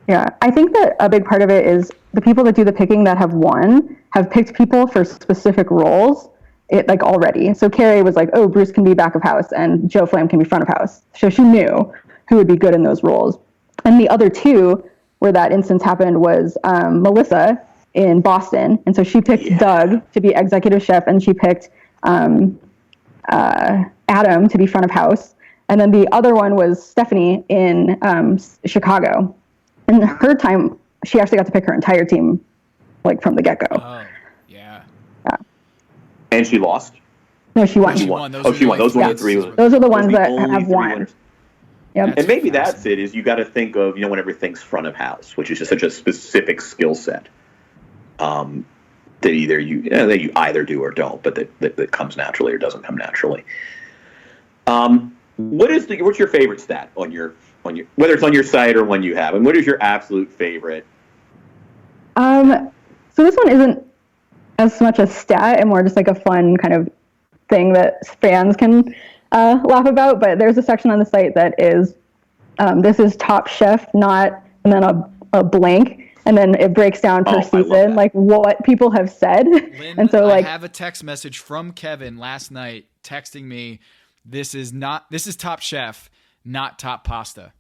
Yeah, I think that a big part of it is the people that do the picking that have won have picked people for specific roles already. So Carrie was like, oh, Bruce can be back of house and Joe Flam can be front of house. So she knew who would be good in those roles. And the other two where that instance happened was Melissa in Boston. And so she picked Doug to be executive chef, and she picked Adam to be front of house. And then the other one was Stephanie in Chicago. And her time, she actually got to pick her entire team, like from the get-go. Oh, yeah. And she lost? No, she won. She won. She won. Those were the three. Those are the ones that have won. Yep. And maybe that's it, is you got to think of, when everything's front of house, which is just such a specific skill set that either you either do or don't, but that comes naturally or doesn't come naturally. What's your favorite stat on your whether it's on your site or one you have, and what is your absolute favorite? So this one isn't as much a stat and more just like a fun kind of thing that fans can laugh about. But there's a section on the site that is this is Top Chef, not, and then a blank. And then it breaks down per season, like what people have said. Lynn, and so, I have a text message from Kevin last night texting me, this is Top Chef, not Top Pasta.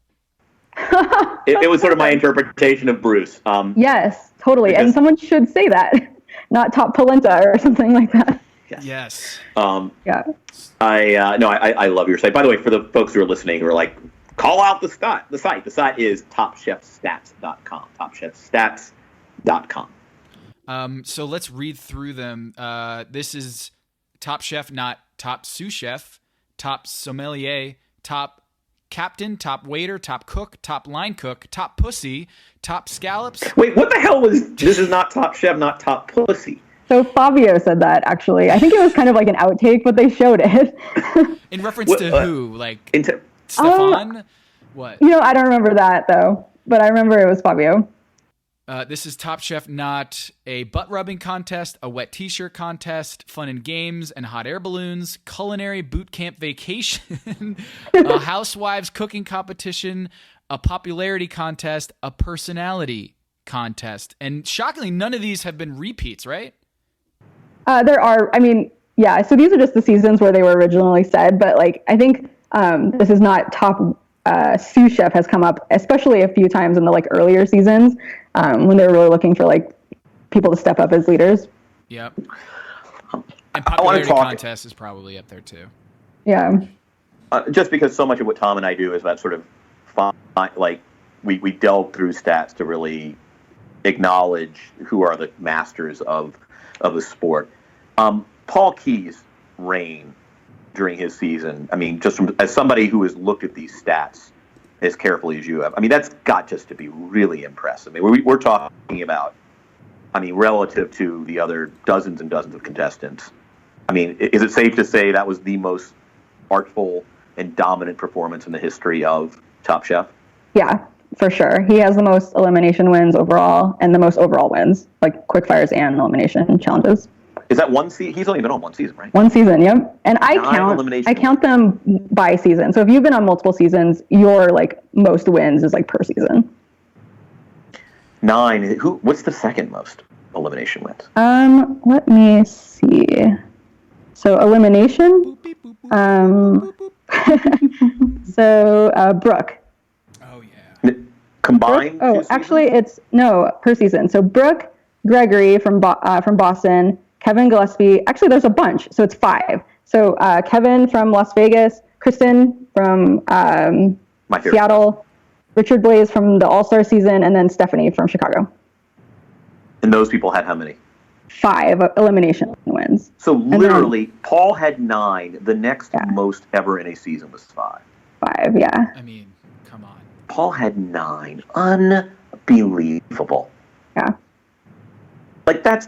It was sort of my interpretation of Bruce. Yes, totally. And someone should say that, not Top Polenta or something like that. Yes. Yeah. I love your site. By the way, for the folks who are listening who are like, call out the site. The site is topchefstats.com. Topchefstats.com. So let's read through them. This is Top Chef, not Top Sous Chef, Top Sommelier, Top Captain, Top Waiter, Top Cook, Top Line Cook, Top Pussy, Top Scallops. Wait, what the hell was this? Is not Top Chef, not Top Pussy. So Fabio said that, actually. I think it was kind of like an outtake, but they showed it. In reference to who? Like Stefan? What? I don't remember that, though. But I remember it was Fabio. This is Top Chef, not a butt rubbing contest, a wet t-shirt contest, fun and games, and hot air balloons, culinary boot camp vacation, a housewives cooking competition, a popularity contest, a personality contest. And shockingly, none of these have been repeats, right? There are, so these are just the seasons where they were originally said, but I think this is not Top Sous Chef has come up, especially a few times in the earlier seasons when they were really looking for people to step up as leaders. Yep. And popularity contest is probably up there too. Yeah. Just because so much of what Tom and I do is that sort of we delve through stats to really acknowledge who are the masters of the sport. Paul Key's reign during his season, just as somebody who has looked at these stats as carefully as you have, that's got just to be really impressive. We're talking about, relative to the other dozens and dozens of contestants. Is it safe to say that was the most artful and dominant performance in the history of Top Chef? Yeah, for sure. He has the most elimination wins overall and the most overall wins, quick fires and elimination challenges. Is that one season? He's only been on one season, right? One season, yep. And I count them by season. So if you've been on multiple seasons, your most wins is per season. 9. What's the second most elimination wins? Let me see. So elimination. So Brooke. Combined? Brooke, actually, it's per season. So Brooke, Gregory from Boston, Kevin Gillespie. Actually, there's a bunch, so it's 5. So Kevin from Las Vegas, Kristen from Seattle, Richard Blaze from the All-Star season, and then Stephanie from Chicago. And those people had how many? 5 elimination wins. So literally, Paul had 9. The next most ever in a season was 5. 5, yeah. I mean, come on. Paul had 9. Unbelievable. Yeah. Like that's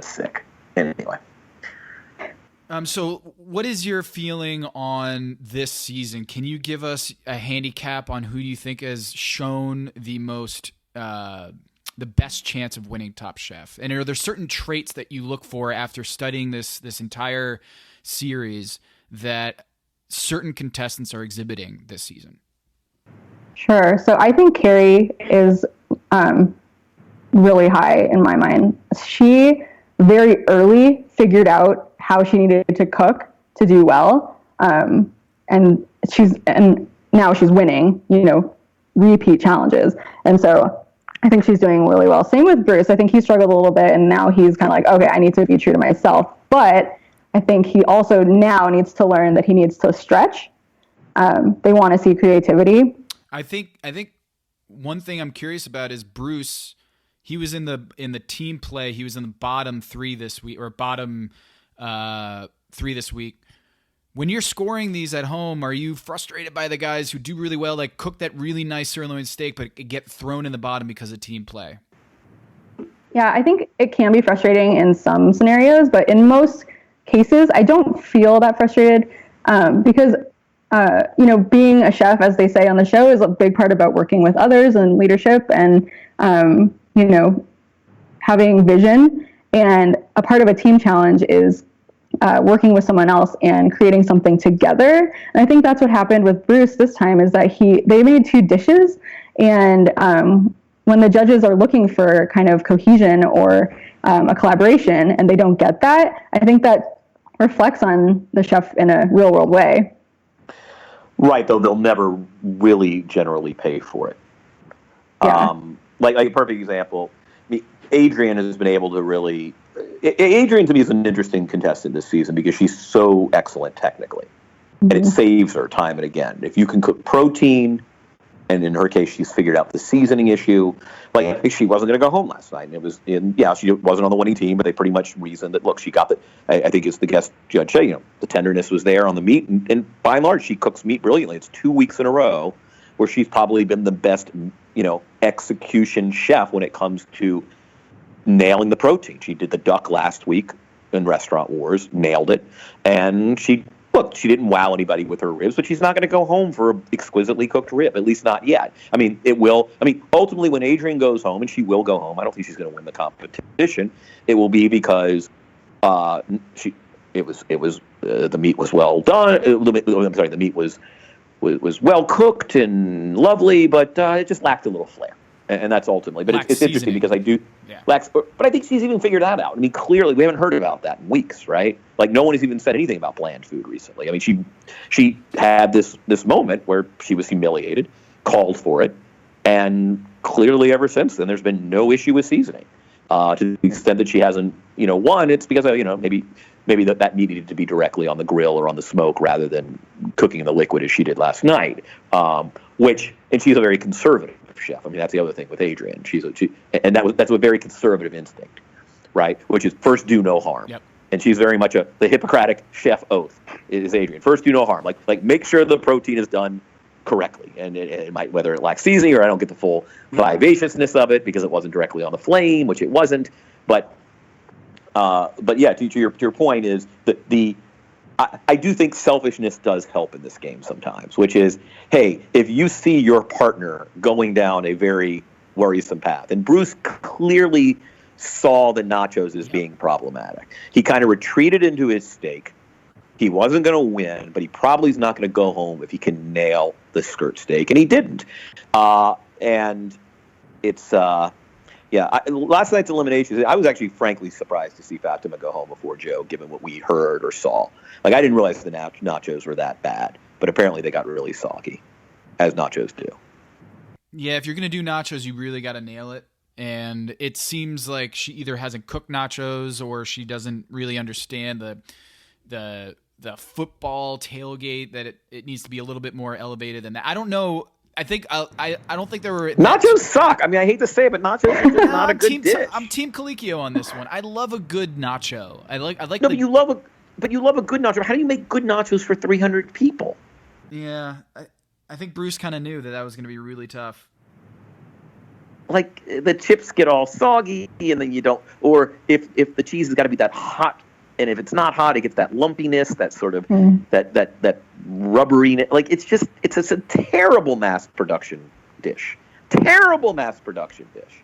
sick. Anyway. So what is your feeling on this season? Can you give us a handicap on who you think has shown the most, the best chance of winning Top Chef? And are there certain traits that you look for after studying this entire series that certain contestants are exhibiting this season? Sure. So I think Carrie is really high in my mind. She very early figured out how she needed to cook to do well, and now she's winning, repeat challenges, and so I think she's doing really well. Same with Bruce. I think he struggled a little bit, and now he's kind of like, okay, I need to be true to myself. But I think he also now needs to learn that he needs to stretch. They want to see creativity. I think one thing I'm curious about is Bruce. He was in the team play. He was in the bottom 3 this week, or bottom 3 this week. When you're scoring these at home, are you frustrated by the guys who do really well, like cook that really nice sirloin steak, but get thrown in the bottom because of team play? Yeah, I think it can be frustrating in some scenarios, but in most cases, I don't feel that frustrated because, being a chef, as they say on the show, is a big part about working with others and leadership and, having vision. And a part of a team challenge is working with someone else and creating something together. And I think that's what happened with Bruce this time, is that they made 2 dishes. And when the judges are looking for kind of cohesion or a collaboration and they don't get that, I think that reflects on the chef in a real world way. Right, though they'll never really generally pay for it. Yeah. Like a perfect example, Adrienne has been able to really... Adrienne, to me, is an interesting contestant this season because she's so excellent technically. And it saves her time and again. If you can cook protein, and in her case, she's figured out the seasoning issue. Like, she wasn't going to go home last night. And she wasn't on the winning team, but they pretty much reasoned that, look, she got I think it's the guest judge say, the tenderness was there on the meat. And by and large, she cooks meat brilliantly. It's 2 weeks in a row where she's probably been the best, execution chef when it comes to nailing the protein. She did the duck last week in Restaurant Wars, nailed it. And she didn't wow anybody with her ribs, but she's not going to go home for an exquisitely cooked rib, at least not yet. Ultimately when Adrienne goes home, and she will go home, I don't think she's going to win the competition. It will be because the meat was well done. The meat was well cooked and lovely, but it just lacked a little flair. And that's ultimately. But it's interesting because but I think she's even figured that out. I mean, clearly we haven't heard about that in weeks, right? Like no one has even said anything about bland food recently. I mean, she had this moment where she was humiliated, called for it, and clearly ever since then there's been no issue with seasoning. To the extent that she hasn't, won, it's because maybe that needed to be directly on the grill or on the smoke rather than cooking in the liquid as she did last night. And she's a very conservative chef. I mean, that's the other thing with Adrienne. That's a very conservative instinct, right? Which is first do no harm. Yep. And she's very much the Hippocratic chef oath is Adrienne. First do no harm. Like make sure the protein is done correctly, and it might, whether it lacks seasoning or I don't get the full vivaciousness of it because it wasn't directly on the flame, which it wasn't. But yeah, to your point is that I do think selfishness does help in this game sometimes, which is, hey, if you see your partner going down a very worrisome path, and Bruce clearly saw the nachos as being problematic. He kind of retreated into his steak. He wasn't going to win, but he probably is not going to go home if he can nail the skirt steak, and he didn't. And it's Yeah, last night's eliminations, I was actually frankly surprised to see Fatima go home before Joe, given what we heard or saw. Like, I didn't realize the nachos were that bad, but apparently they got really soggy, as nachos do. Yeah, if you're going to do nachos, you really got to nail it. And it seems like she either hasn't cooked nachos or she doesn't really understand the football tailgate, that it needs to be a little bit more elevated than that. I don't know. I don't think there were nachos suck. I mean, I hate to say it, but nachos are just not a good dish. I'm Team Colicchio on this one. I love a good nacho. I like. No, but you love a good nacho. How do you make good nachos for 300 people? Yeah, I think Bruce kind of knew that was going to be really tough. Like, the chips get all soggy, and then you don't. Or if the cheese has got to be that hot. And if it's not hot, it gets that lumpiness, that sort of that rubberiness. Like, it's a terrible mass production dish. Terrible mass production dish.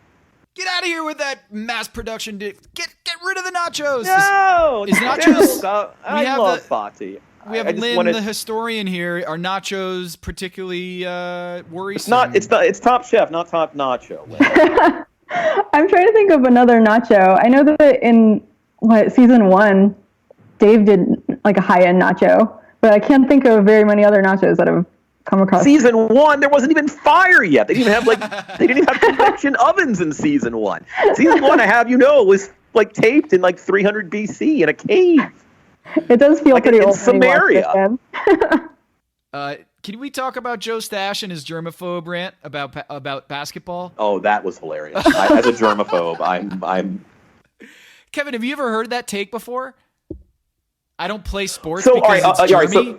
Get out of here with that mass production dish. Get rid of the nachos. No, is nachos. I love Fati. We have Lynn, the historian here. Are nachos particularly worrisome? It's Top Chef, not Top Nacho. I'm trying to think of another nacho. I know that in season 1, Dave did like a high-end nacho, but I can't think of very many other nachos that have come across. Season 1, there wasn't even fire yet. They didn't even have they didn't even have convection ovens in season 1. Season 1, was like taped in like 300 BC in a cave. It does feel like pretty old. Samaria. Can we talk about Joe Stash and his germaphobe rant about basketball? Oh, that was hilarious. As a germaphobe, I'm. Kevin, have you ever heard that take before? I don't play sports because it's Jeremy.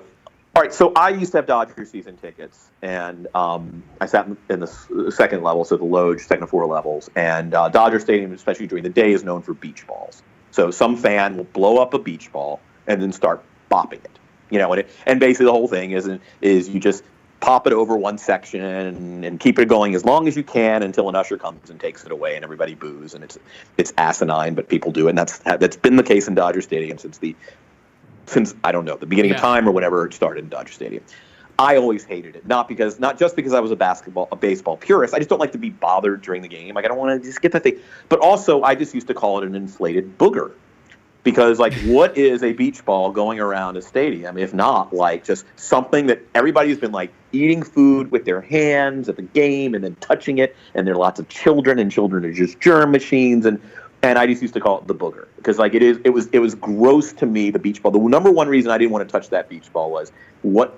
All right, so I used to have Dodger season tickets, and I sat in the second level, so the Loge, second and 4 levels, and Dodger Stadium, especially during the day, is known for beach balls. So some fan will blow up a beach ball and then start bopping it, and basically the whole thing is you just pop it over one section and keep it going as long as you can until an usher comes and takes it away and everybody boos, and it's asinine, but people do it, and that's been the case in Dodger Stadium since I don't know, the beginning of time or whenever it started in Dodger Stadium. I always hated it, not just because I was a baseball purist. I just don't like to be bothered during the game. Like, I don't want to just get that thing. But also, I just used to call it an inflated booger. Because, like, what is a beach ball going around a stadium if not, like, just something that everybody's been, like, eating food with their hands at the game and then touching it, and there are lots of children, and children are just germ machines, and I just used to call it the booger. Because, like, it was gross to me, the beach ball. The number one reason I didn't want to touch that beach ball was what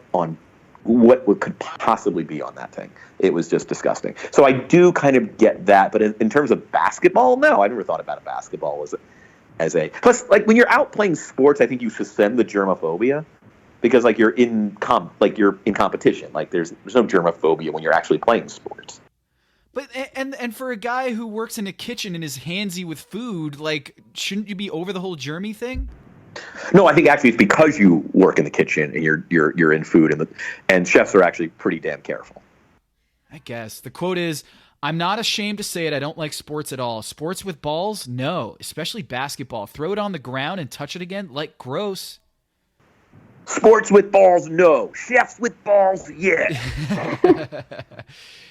could possibly be on that thing. It was just disgusting. So I do kind of get that, but in terms of basketball, no, I never thought about a basketball as a plus, like, when you're out playing sports, I think you suspend the germophobia because, like, you're in competition. Like, there's no germophobia when you're actually playing sports. But and for a guy who works in a kitchen and is handsy with food, like, shouldn't you be over the whole germy thing? No, I think actually it's because you work in the kitchen and you're in food, and chefs are actually pretty damn careful. I guess the quote is, "I'm not ashamed to say it. I don't like sports at all. Sports with balls, no, especially basketball. Throw it on the ground and touch it again, like, gross." Sports with balls, no. Chefs with balls, yeah.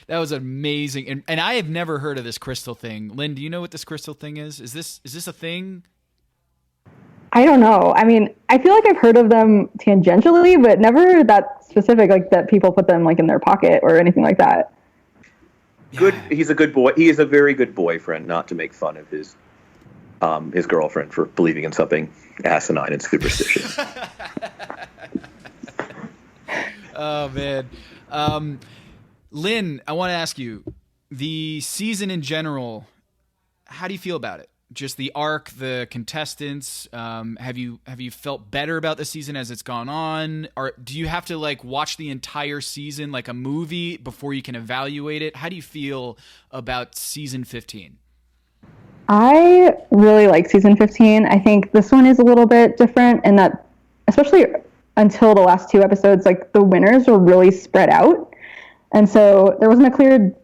That was amazing, and I have never heard of this crystal thing. Lynn, do you know what this crystal thing is? Is this a thing? I don't know. I mean, I feel like I've heard of them tangentially, but never that specific, like that people put them like in their pocket or anything like that. Good. He's a good boy. He is a very good boyfriend. Not to make fun of his girlfriend for believing in something asinine and superstitious. Oh man, Lynn, I want to ask you, the season in general. How do you feel about it? Just the arc, the contestants. Have you felt better about the season as it's gone on? Or do you have to, like, watch the entire season like a movie before you can evaluate it? How do you feel about season 15? I really like season 15. I think this one is a little bit different in that, especially until the last 2 episodes, like, the winners were really spread out. And so there wasn't a clear,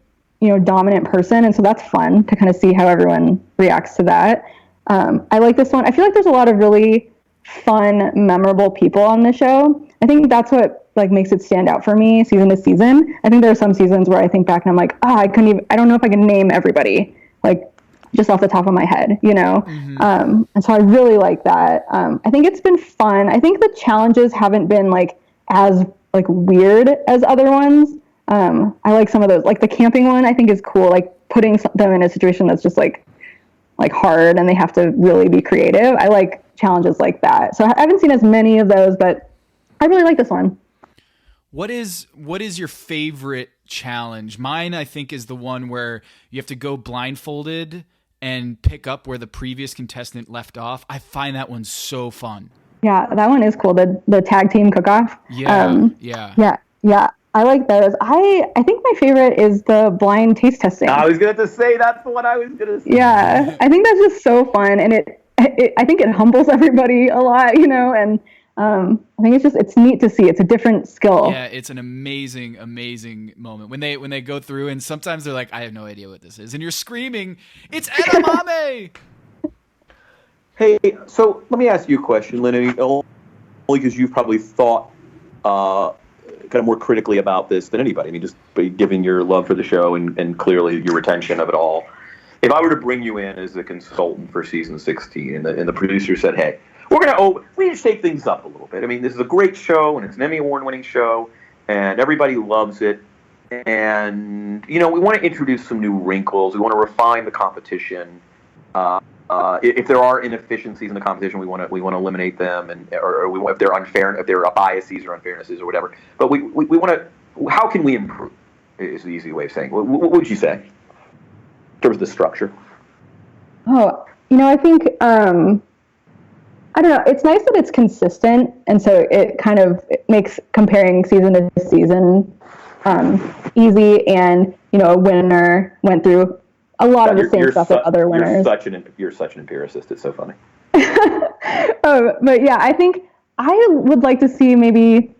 dominant person. And so that's fun to kind of see how everyone reacts to that. I like this one. I feel like there's a lot of really fun, memorable people on the show. I think that's what, like, makes it stand out for me season to season. I think there are some seasons where I think back and I'm like, I don't know if I can name everybody. Like, just off the top of my head, you know? And so I really like that. I think it's been fun. I think the challenges haven't been like as like weird as other ones. I like some of those, like the camping one I think is cool, like putting them in a situation that's just like hard and they have to really be creative. I like challenges like that. So I haven't seen as many of those, but I really like this one. What is your favorite challenge? Mine, I think, is the one where you have to go blindfolded and pick up where the previous contestant left off. I find that one so fun. Yeah, that one is cool. The tag team cook-off. Yeah. I like those. I think my favorite is the blind taste testing. I was going to say that's the one I was going to say. Yeah, I think that's just so fun, and I think it humbles everybody a lot, you know, and I think it's neat to see. It's a different skill. Yeah, it's an amazing moment when they go through, and sometimes they're like, I have no idea what this is, and you're screaming, it's edamame. Hey, so let me ask you a question, Lynn, only because you've probably thought kind of more critically about this than anybody. I mean, just given your love for the show and clearly your retention of it all. If I were to bring you in as a consultant for season 16 and the producer said, hey, we need to shake things up a little bit. I mean, this is a great show and it's an Emmy Award-winning show and everybody loves it. And, you know, we want to introduce some new wrinkles. We want to refine the competition. If there are inefficiencies in the competition, we want to eliminate them, or if they're unfair, if there are biases or unfairnesses or whatever. But we want to. How can we improve? Is the easy way of saying. What would you say in terms of the structure? Oh, you know, I think I don't know. It's nice that it's consistent, and so it kind of makes comparing season to season easy. And you know, a winner went through a lot of the same stuff that other winners. You're such an empiricist. It's so funny. But yeah, I think I would like to see maybe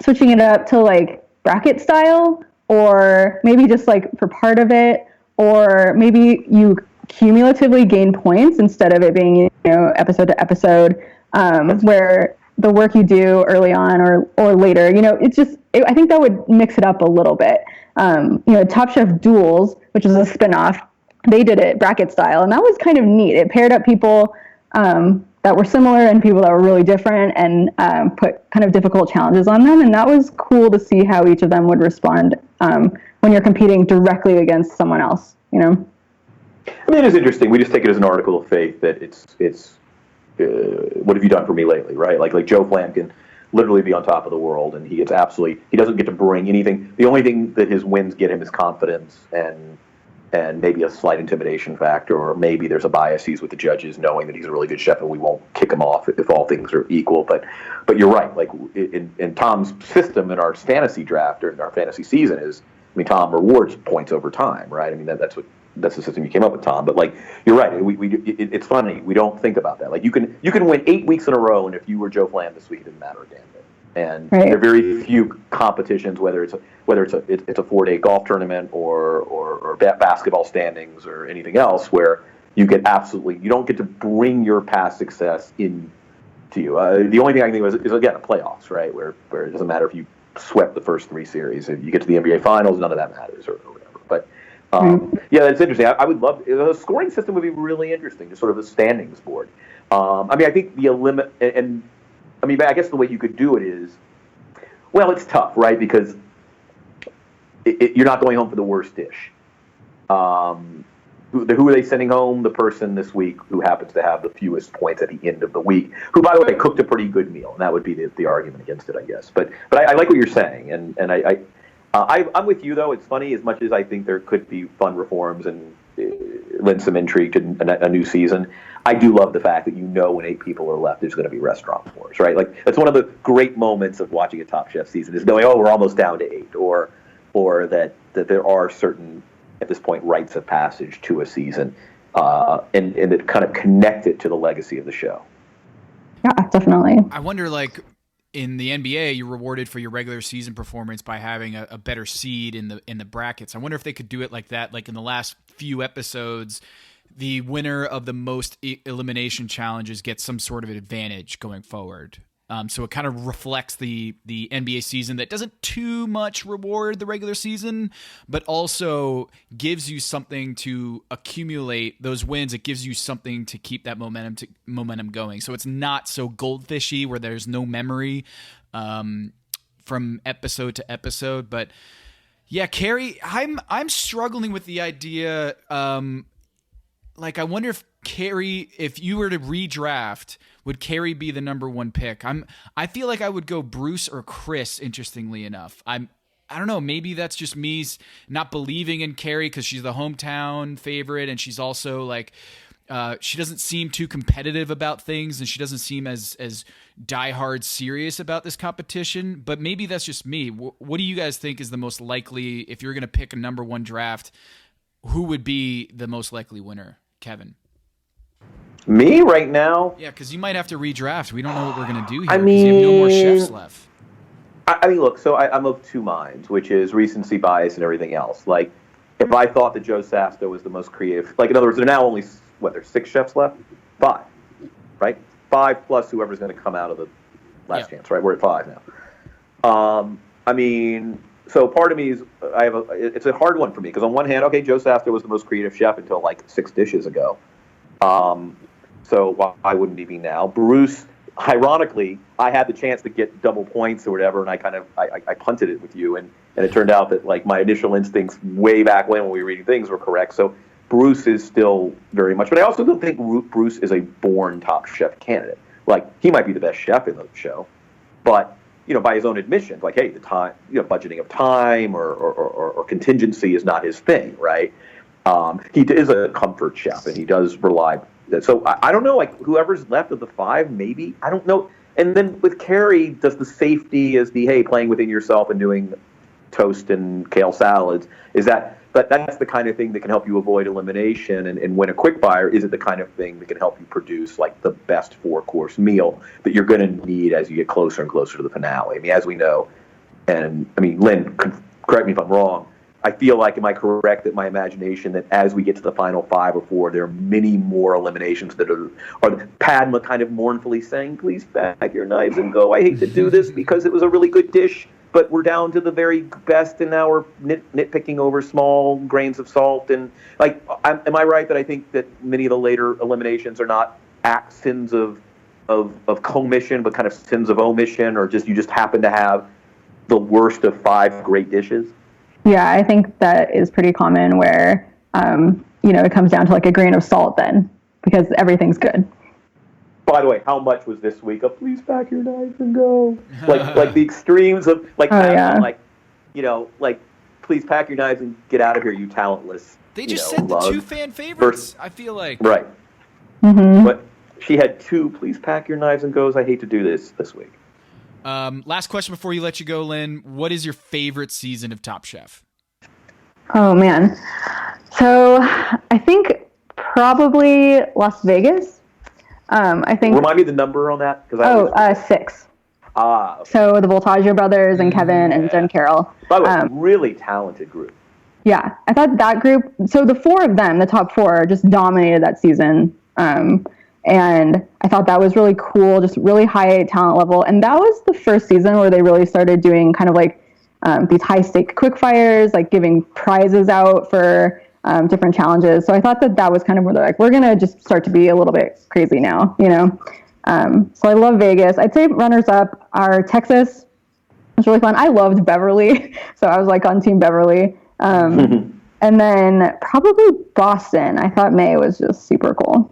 switching it up to like bracket style, or maybe just like for part of it, or maybe you cumulatively gain points instead of it being, you know, episode to episode, where the work you do early on or later, you know, I think that would mix it up a little bit. You know, Top Chef Duels, which is a spinoff, they did it bracket style, and that was kind of neat. It paired up people that were similar and people that were really different, and put kind of difficult challenges on them, and that was cool to see how each of them would respond when you're competing directly against someone else, you know? I mean, it's interesting. We just take it as an article of faith that it's what have you done for me lately, right? Like Joe Flam can literally be on top of the world, and he doesn't get to bring anything. The only thing that his wins get him is confidence and maybe a slight intimidation factor, or maybe there's a biases with the judges knowing that he's a really good chef and we won't kick him off if all things are equal. But you're right. Like in Tom's system in our fantasy draft or in our fantasy season Tom rewards points over time, right? I mean, that's the system you came up with, Tom. But like, you're right. It's funny. We don't think about that. Like you can win 8 weeks in a row, and if you were Joe Flam this week, it didn't matter a damn bit. And there are very few competitions, whether it's a 4-day golf tournament or basketball standings or anything else, where you don't get to bring your past success in to you. The only thing I can think of is again, playoffs, right? Where it doesn't matter if you swept the first 3 series. If you get to the NBA Finals, none of that matters or whatever. But yeah, that's interesting. I would love the scoring system would be really interesting, just sort of a standings board. I mean, I think I guess the way you could do it is, well, it's tough, right? Because you're not going home for the worst dish. Who are they sending home? The person this week who happens to have the fewest points at the end of the week, who, by the way, cooked a pretty good meal. And that would be the argument against it, I guess. But I like what you're saying. And I'm with you, though. It's funny, as much as I think there could be fun reforms and lend some intrigue to a new season. I do love the fact that when 8 people are left, there's going to be restaurant wars, right? Like, that's one of the great moments of watching a Top Chef season is knowing, we're almost down to 8, or that there are certain, at this point, rites of passage to a season, and that kind of connect it to the legacy of the show. Yeah, definitely. I wonder, like, in the NBA, you're rewarded for your regular season performance by having a better seed in the brackets. I wonder if they could do it like that, like in the last few episodes, the winner of the most elimination challenges gets some sort of advantage going forward. So it kind of reflects the NBA season that doesn't too much reward the regular season, but also gives you something to accumulate those wins. It gives you something to keep that momentum going. So it's not so goldfishy where there's no memory from episode to episode. But yeah, Carrie, I'm struggling with the idea. Like, I wonder if Carrie, if you were to redraft, would Carrie be the number one pick? I feel like I would go Bruce or Chris, interestingly enough. I don't know, maybe that's just me not believing in Carrie because she's the hometown favorite, and she's also like, she doesn't seem too competitive about things, and she doesn't seem as diehard serious about this competition. But maybe that's just me. What do you guys think is the most likely, if you're going to pick a number one draft, who would be the most likely winner? Kevin? Me right now? Yeah, because you might have to redraft. We don't know what we're going to do here because you have no more chefs left. I mean, look, so I'm of two minds, which is recency bias and everything else. Like, if I thought that Joe Sasto was the most creative, like, in other words, there are now only, there's 6 chefs left? 5, right? 5 plus whoever's going to come out of the last chance, right? We're at 5 now. I mean, so part of me is, it's a hard one for me, because on one hand, okay, Joe Sasto was the most creative chef until like 6 dishes ago. So why wouldn't he be now? Bruce, ironically, I had the chance to get double points or whatever, and I punted it with you, and it turned out that like my initial instincts way back when we were reading things were correct. So Bruce is still very much, but I also don't think Bruce is a born top chef candidate. Like, he might be the best chef in the show, but by his own admission, like, hey, the time, budgeting of time or contingency is not his thing, right? He is a comfort chef, and he does rely. So I don't know, like, whoever's left of the 5, maybe, I don't know. And then with Carrie, does the safety is the, hey, playing within yourself and doing toast and kale salads, is that's the kind of thing that can help you avoid elimination and win a quick fire? Is it the kind of thing that can help you produce like the best 4-course meal that you're going to need as you get closer and closer to the finale? I mean, as we know, and I mean, Lynn, correct me if I'm wrong, I feel like, am I correct that my imagination that as we get to the final 5 or 4, there are many more eliminations that are Padma kind of mournfully saying, please pack your knives and go. I hate to do this because it was a really good dish, but we're down to the very best, and now we're nitpicking over small grains of salt. And like, am I right that I think that many of the later eliminations are not sins of commission, but kind of sins of omission, or just you just happen to have the worst of 5 great dishes? Yeah, I think that is pretty common where, it comes down to like a grain of salt then, because everything's good. By the way, how much was this week of please pack your knives and go? Like the extremes of like, like please pack your knives and get out of here, you talentless. They just said the 2 fan favorites, I feel like. Right. Mm-hmm. But she had 2 please pack your knives and goes, I hate to do this week. Last question before you let you go, Lynn. What is your favorite season of Top Chef? Oh, man. So I think probably Las Vegas. I think. Remind me the number on that. 6. Okay. So the Voltaggio brothers and Kevin and Jen Carroll. By the way, really talented group. Yeah, I thought that group, so the 4 of them, the top 4, just dominated that season. And I thought that was really cool, just really high talent level. And that was the first season where they really started doing kind of like these high stake quick fires, like giving prizes out for different challenges. So I thought that was kind of where they're like, we're going to just start to be a little bit crazy now, So I love Vegas. I'd say runners up are Texas. It's really fun. I loved Beverly. So I was like on Team Beverly. And then probably Boston. I thought May was just super cool.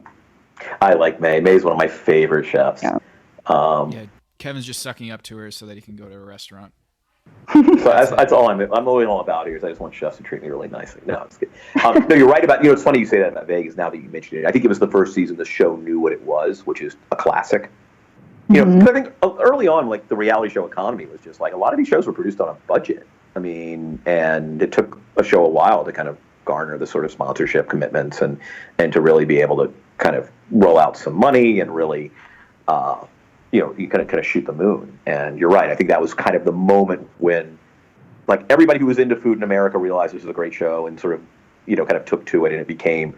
I like May. May's one of my favorite chefs. Yeah. Kevin's just sucking up to her so that he can go to a restaurant. So that's all I'm really all about here is I just want chefs to treat me really nicely. No, it's good. No, you're right about, it's funny you say that about Vegas now that you mentioned it. I think it was the first season the show knew what it was, which is a classic. I think early on, like the reality show economy was just like a lot of these shows were produced on a budget. I mean, and it took a show a while to kind of garner the sort of sponsorship commitments and to really be able to kind of roll out some money and really, you kind of shoot the moon. And you're right. I think that was kind of the moment when, like, everybody who was into food in America realized this was a great show and sort of kind of took to it, and it became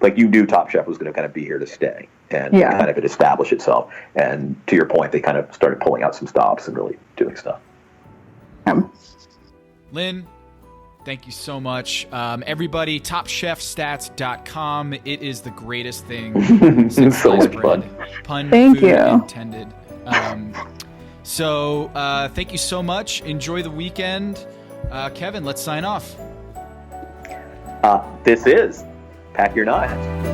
like you knew Top Chef was going to kind of be here to stay, and kind of it established itself. And to your point, they kind of started pulling out some stops and really doing stuff. Lynn, thank you so much. Everybody, TopChefStats.com. It is the greatest thing since so sliced much bread. fun. Thank Food you. Intended. So thank you so much. Enjoy the weekend. Kevin, let's sign off. This is Pack Your Knives.